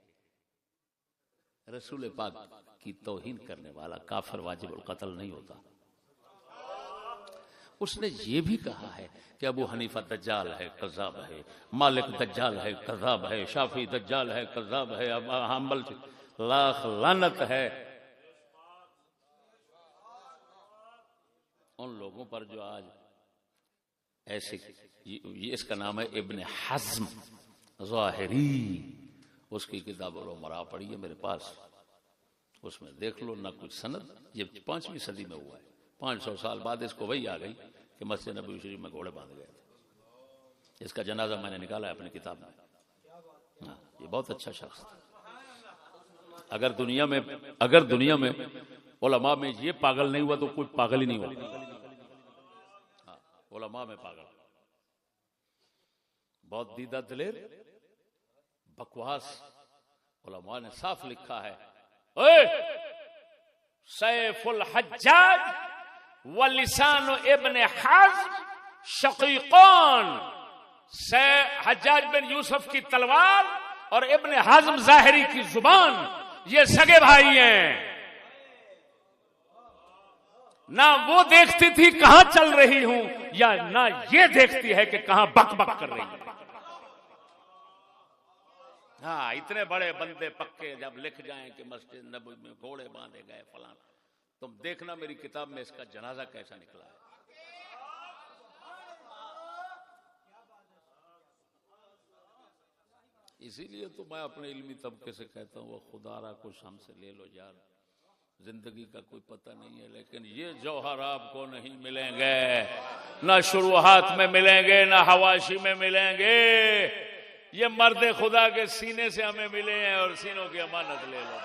رسول پاک کی توہین کرنے والا کافر واجب القتل نہیں ہوتا. اس نے یہ بھی کہا ہے کہ ابو حنیفہ دجال ہے، کذاب ہے، مالک دجال ہے، کذاب ہے، شافعی دجال ہے، کذاب ہے، اب حنبل لاکھ لعنت ہے ان لوگوں پر جو آج ایسے. اس کا نام ہے ابن حزم ظاہری، اس کی کتاب الامراء پڑھی ہے میرے پاس، اس میں دیکھ لو. نہ کچھ سند، یہ 5ویں صدی میں ہوا ہے، 500 سال بعد اس کو وہی آ گئی کہ مسجد نبوی شریف میں گھوڑے باندھ گئے تھے. اس کا جنازہ میں نے نکالا ہے اپنی کتاب میں. ہاں، یہ بہت اچھا شخص تھا. اگر دنیا میں علماء میں یہ پاگل نہیں ہوا تو کوئی پاگل ہی نہیں ہوا. ہاں، علماء میں پاگل، بہت دیدہ دلیر، بکواس. علماء نے صاف لکھا ہے، سیف الحجاج ولسان ابن حزم شقیقان. حجاج بن یوسف کی تلوار اور ابن حزم ظاہری کی زبان، یہ سگے بھائی ہیں. نہ وہ دیکھتی تھی کہاں چل رہی ہوں، یا نہ یہ دیکھتی ہے کہ کہاں بک بک کر رہی ہوں. ہاں، اتنے بڑے بندے پکے جب لکھ جائیں کہ مسجد نبوی میں گھوڑے باندھے گئے فلاں، تم دیکھنا میری کتاب میں اس کا جنازہ کیسا نکلا ہے. اسی لیے تو میں اپنے علمی طبقے سے کہتا ہوں وہ خدا را کچھ ہم سے لے لو یار، زندگی کا کوئی پتہ نہیں ہے. لیکن یہ جوہر آپ کو نہیں ملیں گے، نہ شروحات میں ملیں گے، نہ حواشی میں ملیں گے. یہ مرد خدا کے سینے سے ہمیں ملے ہیں اور سینوں کی امانت لے لو.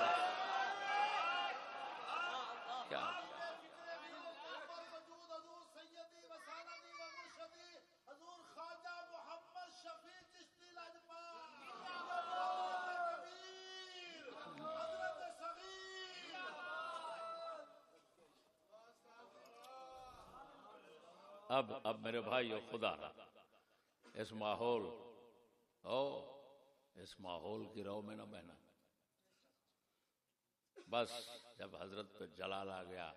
کیا اب میرے بھائی خدا رہا اس ماحول کی رو میں نہ بہنا. بس جب حضرت پہ جلال آ گیا،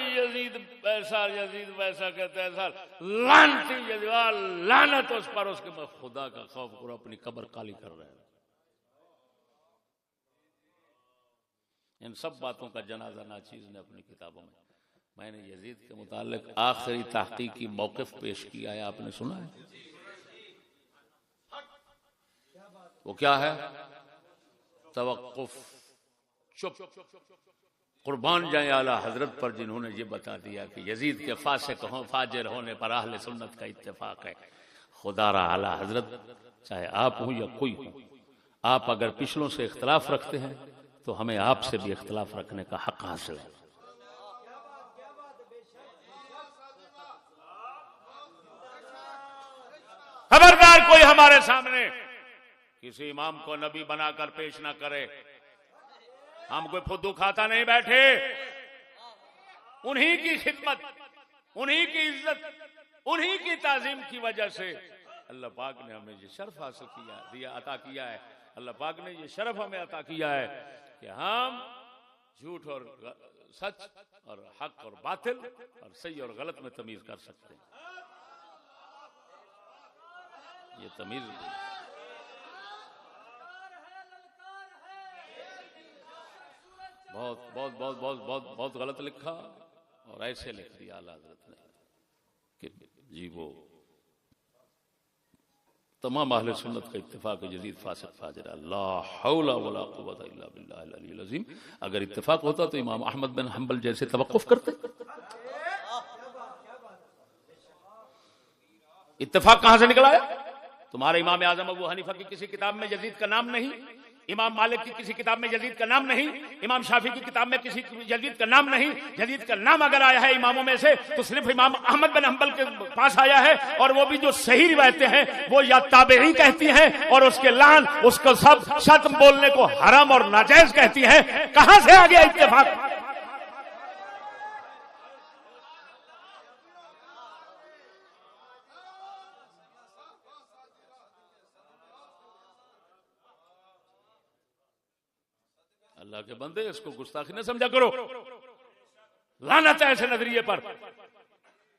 یزید ویسا کہتا ہے سر لعنتی یزید، لعنت اس پر، اس کے بعد خدا کا خوف کرو، اپنی قبر خالی کر رہے ہیں. ان سب باتوں کا جنازہ ناچیز نے اپنی کتابوں میں نے یزید کے متعلق آخری تحقیقی موقف پیش کیا ہے، آپ نے سنا ہے؟ وہ کیا ہے؟ توقف، چپ. قربان جائیں اعلی حضرت پر جنہوں نے یہ بتا دیا کہ یزید کے فاسق فاجر ہونے پر اہل سنت کا اتفاق ہے. خدا را اعلی حضرت چاہے آپ ہوں یا کوئی ہوں، آپ اگر پچھلوں سے اختلاف رکھتے ہیں تو ہمیں آپ سے بھی اختلاف رکھنے کا حق حاصل ہے. خبردار کوئی ہمارے سامنے کسی امام کو نبی بنا کر پیش نہ کرے. ہم کوئی فدو کھاتا نہیں بیٹھے. انہی کی خدمت، انہی کی عزت، انہی کی تعظیم کی وجہ سے اللہ پاک نے ہمیں یہ شرف حاصل کیا، عطا کیا ہے. اللہ پاک نے یہ شرف ہمیں عطا کیا ہے کہ ہم جھوٹ اور سچ اور حق اور باطل اور صحیح اور غلط میں تمیز کر سکتے ہیں. یہ تمیز بہت بہت بہت بہت بہت بہت غلط لکھا، اور ایسے لکھ دیا اعلیٰ حضرت نے کہ جی وہ تمام اہل سنت کا اتفاق جدید فاسق فاجر، لا حول ولا قوت الا باللہ العلی العظیم. اگر اتفاق ہوتا تو امام احمد بن حنبل جیسے توقف کرتے. اتفاق کہاں سے نکلا ہے؟ تمہارے امام اعظم ابو حنیفہ کی کسی کتاب میں یزید کا نام نہیں، امام مالک کی کسی کتاب میں یزید کا نام نہیں، امام شافعی کی کتاب میں کسی یزید کا نام نہیں. یزید کا نام اگر آیا ہے اماموں میں سے تو صرف امام احمد بن حنبل کے پاس آیا ہے، اور وہ بھی جو صحیح روایتیں ہیں وہ یا تابعی کہتی ہیں اور اس کے لعن، اس کو سب شتم بولنے کو حرام اور ناجائز کہتی ہیں. کہاں سے آ گیا اتفاق؟ اللہ کے بندے اس کو گستاخی نہ سمجھا کرو. لعنت ہے ایسے نظریے پر.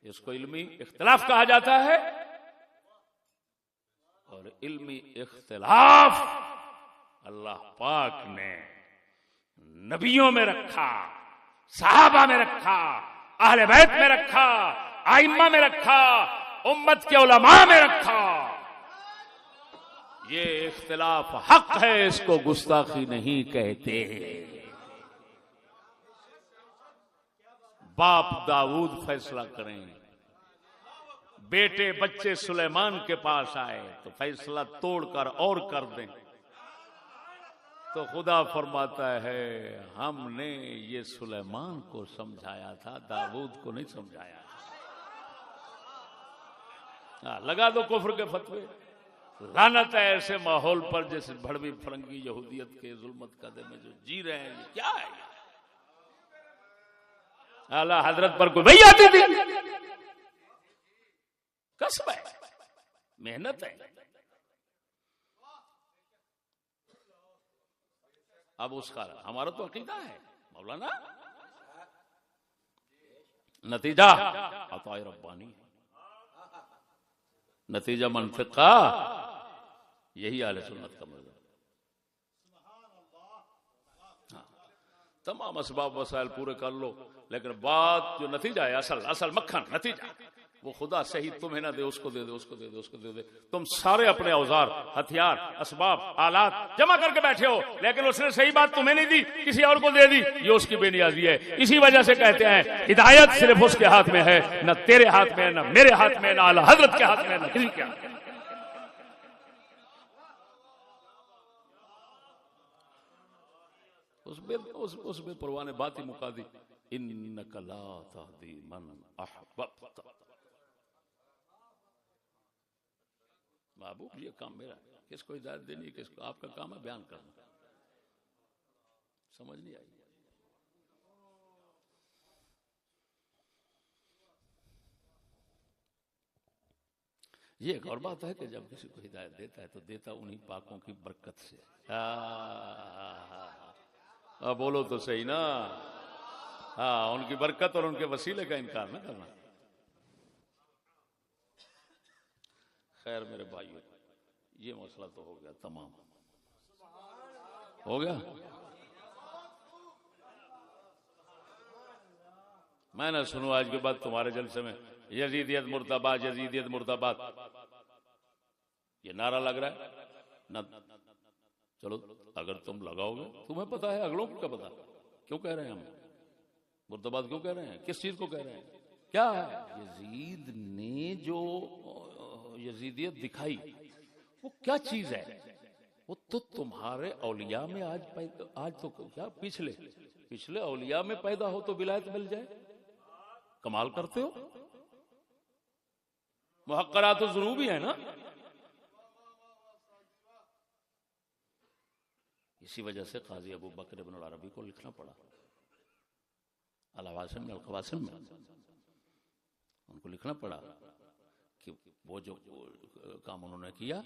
اس کو علمی اختلاف کہا جاتا ہے، اور علمی اختلاف اللہ پاک نے نبیوں میں رکھا، صحابہ میں رکھا، اہل بیت میں رکھا، ائمہ میں رکھا، امت کے علماء میں رکھا. یہ اختلاف حق ہے، اس کو گستاخی نہیں کہتے. باپ داؤد فیصلہ کریں، بیٹے بچے سلیمان کے پاس آئے تو فیصلہ توڑ کر اور کر دیں، تو خدا فرماتا ہے ہم نے یہ سلیمان کو سمجھایا تھا، داؤد کو نہیں سمجھایا. لگا دو کفر کے فتوے. لعنت ہے ایسے ماحول پر جیسے بھڑوی فرنگی یہودیت کے ظلمت قدے میں جو جی رہے ہیں. یہ کیا ہے؟ اعلی حضرت پر کوئی وہی آتی تھی؟ کسب ہے، محنت ہے. اب اس کا ہمارا تو عقیدہ ہے مولانا، نتیجہ عطا ربانی، نتیجہ منطقہ. یہی اہل سنت کا مذہب. تمام اسباب وسائل پورے کر لو، لیکن بات جو نتیجہ ہے، اصل مکھن نتیجہ، وہ خدا صحیح تمہیں نہ دے، اس کو دے دے، اس کو دے دے، اس کو دے دے. تم سارے اپنے اوزار، ہتھیار، اسباب، آلات جمع کر کے بیٹھے ہو، لیکن اس نے صحیح بات تمہیں نہیں دی، کسی اور کو دے دی. یہ اس کی بے نیازی ہے. اسی وجہ سے کہتے ہیں ہدایت صرف اس کے ہاتھ میں ہے، نہ تیرے ہاتھ میں، نہ میرے ہاتھ میں، نہ اعلی حضرت کے ہاتھ میں، نہ کسی کے ہاتھ میں. اس میں پروان بات ہی مکا دی، انک لا تہدی من احببت. محبوب یہ کام میرا ہے، کس کو ہدایت دینی، کس کو؟ آپ کا کام ہے بیان کرنا. سمجھ نہیں آئی؟ یہ ایک اور بات ہے کہ جب کسی کو ہدایت دیتا ہے تو دیتا انہی پاکوں کی برکت سے. بولو تو صحیح نا. ہاں، ان کی برکت اور ان کے وسیلے کا انکار نہ کرنا. خیر میرے بھائیو، یہ مسئلہ تو ہو گیا تمام. ہو گیا. میں نہ سنوں آج کے بعد تمہارے جلسے میں یزیدیت مرد آباد، یزیدیت مرد آباد، یہ نعرہ لگ رہا ہے نہ. چلو اگر تم لگاؤ گے، تمہیں پتا ہے، اگلوں کو کیا پتا کیوں کہہ رہے ہیں ہم مرد آباد، کیوں کہہ رہے ہیں، کس چیز کو کہہ رہے ہیں، کیا ہے. یزید نے جو یزیدیت دکھائی وہ کیا چیز ہے؟ وہ تو تمہارے اولیاء میں آج تو کیا پچھلے اولیاء میں پیدا ہو تو ولایت مل جائے. کمال کرتے ہو. محقرات الذنوب ہی ہے نا. اسی وجہ سے قاضی ابو بکر ابن العربی کو لکھنا پڑا العواصم من القواسم میں. ان کو لکھنا پڑا کہ وہ جو کام انہوں نے کیا،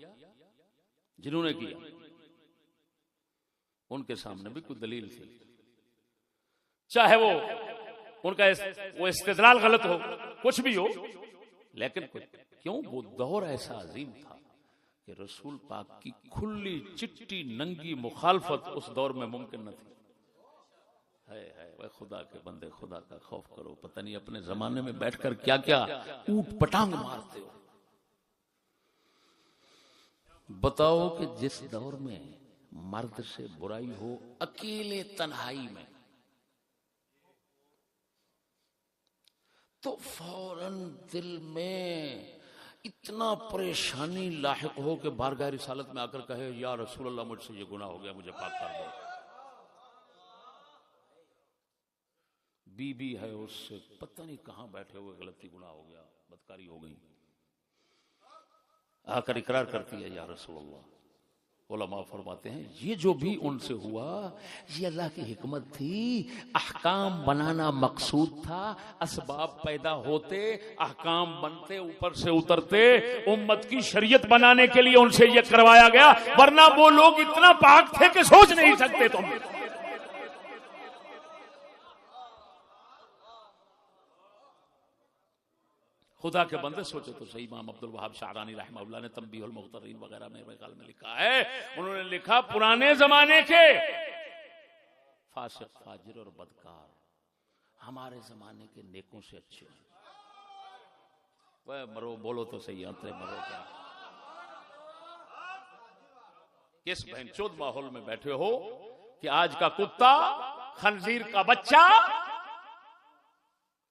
جنہوں نے کیا، ان کے سامنے بھی کوئی دلیل تھی، چاہے وہ ان کا وہ استدلال غلط ہو، کچھ بھی ہو، لیکن کیوں وہ دور ایسا عظیم تھا کہ رسول پاک کی کھلی چٹی ننگی مخالفت اس دور میں ممکن نہ تھی. خدا کے بندے، خدا کا خوف کرو. پتہ نہیں اپنے زمانے میں بیٹھ کر کیا کیا اوٹ پٹانگ مارتے ہو. بتاؤ کہ جس دور میں مرد سے برائی ہو اکیلے تنہائی میں تو فوراً دل میں اتنا پریشانی لاحق ہو کہ بارگاہ رسالت میں آ کر کہے یا رسول اللہ مجھ سے یہ گناہ ہو گیا، مجھے پاک کر دو. بی ہے اس سے پتہ نہیں کہاں بیٹھے ہوئے غلطی گناہ ہو گیا، بدکاری ہو گئی، آ کر اقرار کرتی ہے یا رسول اللہ. علماء فرماتے ہیں یہ جو بھی ان سے ہوا یہ اللہ کی حکمت تھی. احکام بنانا مقصود تھا، اسباب پیدا ہوتے، احکام بنتے، اوپر سے اترتے، امت کی شریعت بنانے کے لیے ان سے یہ کروایا گیا، ورنہ وہ لوگ اتنا پاک تھے کہ سوچ نہیں سکتے تم. خدا کے بندے سوچو تو صحیح. امام عبد الوہاب شعرانی رحمہ اللہ نے تنبیہ المغترین وغیرہ میں لکھا ہے، انہوں نے لکھا پرانے زمانے کے فاسق، فاجر اور بدکار ہمارے زمانے کے نیکوں سے اچھے ہیں. وہ مرو، بولو تو صحیح، انترے مرو. کیا کس بہن چود ماحول میں بیٹھے ہو کہ آج کا کتا، خنزیر کا بچہ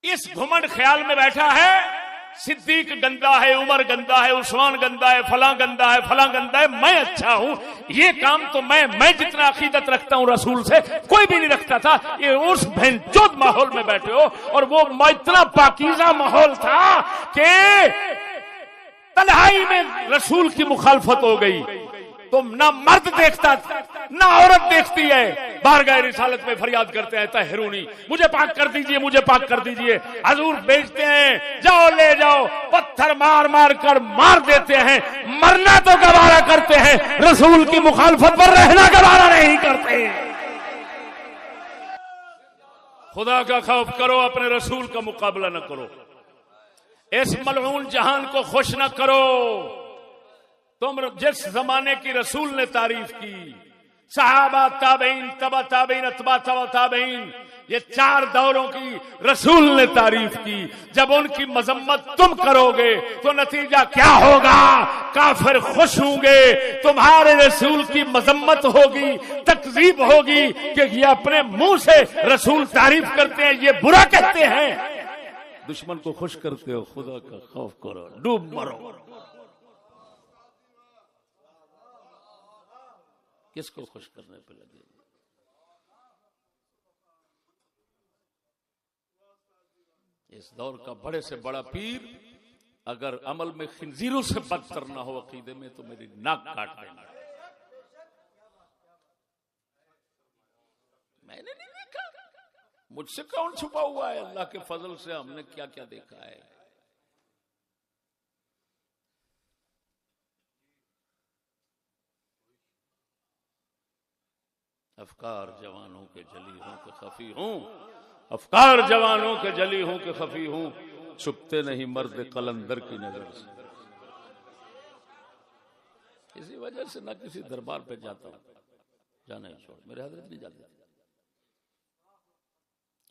اس گھمنڈ خیال میں بیٹھا ہے صدیق گندا ہے، عمر گندا ہے، عثمان گندا ہے، فلاں گندا ہے، فلاں گندا ہے، میں اچھا ہوں. یہ کام تو میں جتنا عقیدت رکھتا ہوں رسول سے کوئی بھی نہیں رکھتا تھا. یہ اس بہن چود ماحول میں بیٹھے ہو، اور وہ اتنا پاکیزہ ماحول تھا کہ تنہائی میں رسول کی مخالفت ہو گئی. تم نہ مرد دیکھتا نہ عورت دیکھتی ہے، بارگاہ رسالت میں فریاد کرتے ہیں طہرونی، مجھے پاک کر دیجئے، مجھے پاک کر دیجئے. حضور بیچتے ہیں، جاؤ لے جاؤ، پتھر مار مار کر مار دیتے ہیں. مرنا تو گوارا کرتے ہیں، رسول کی مخالفت پر رہنا گوارا نہیں کرتے. خدا کا خوف کرو، اپنے رسول کا مقابلہ نہ کرو، اس ملعون جہان کو خوش نہ کرو. تم جس زمانے کی رسول نے تعریف کی، صحابہ، تابعین، تبع تابعین، اتباع تبع تابعین، یہ چار دوروں کی رسول نے تعریف کی. جب ان کی مذمت تم کرو گے تو نتیجہ کیا ہوگا؟ کافر خوش ہوں گے. تمہارے رسول کی مذمت ہوگی، تکذیب ہوگی کہ یہ اپنے منہ سے رسول تعریف کرتے ہیں، یہ برا کہتے ہیں. دشمن کو خوش کرتے ہو. خدا کا خوف کرو، ڈوب مرو. کس کو خوش کرنے پہ لگے؟ اس دور کا بڑے سے بڑا پیر اگر عمل میں خنزیروں سے بدتر نہ ہو عقیدے میں تو میری ناک کاٹ دینا. میں نے نہیں دیکھا، مجھ سے کون چھپا ہوا ہے؟ اللہ کے فضل سے ہم نے کیا کیا دیکھا ہے. افکار جوانوں کے جلی ہوں کہ خفی ہوں، افکار جوانوں کے جلی ہوں کہ خفی ہوں، چھپتے نہیں مرد قلندر کی نظر سے۔ اسی وجہ سے نہ کسی دربار پہ جاتا ہوں، جانا ہی چھوڑ، میرے حضرت نہیں جاتے تھے،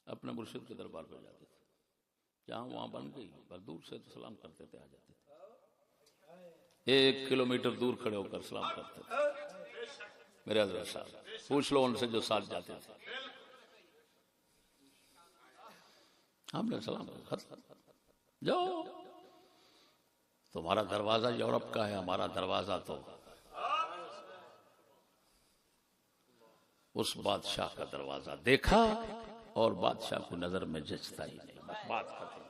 اپنے مرشد کے دربار پہ جاتے تھے، جہاں وہاں بن گئی بس دور سے تو سلام کرتے تھے، آ جاتے تھے، 1 کلومیٹر دور کھڑے ہو کر سلام کرتے تھے میرے حضرت صاحب، پوچھ لو ان سے جو ساتھ جاتے تھے، ہم نے سلام کیا، جاؤ تمہارا دروازہ یورپ کا ہے، ہمارا دروازہ تو اس بادشاہ کا دروازہ، دیکھا اور بادشاہ کو نظر میں جچتا ہی نہیں، بات ختم۔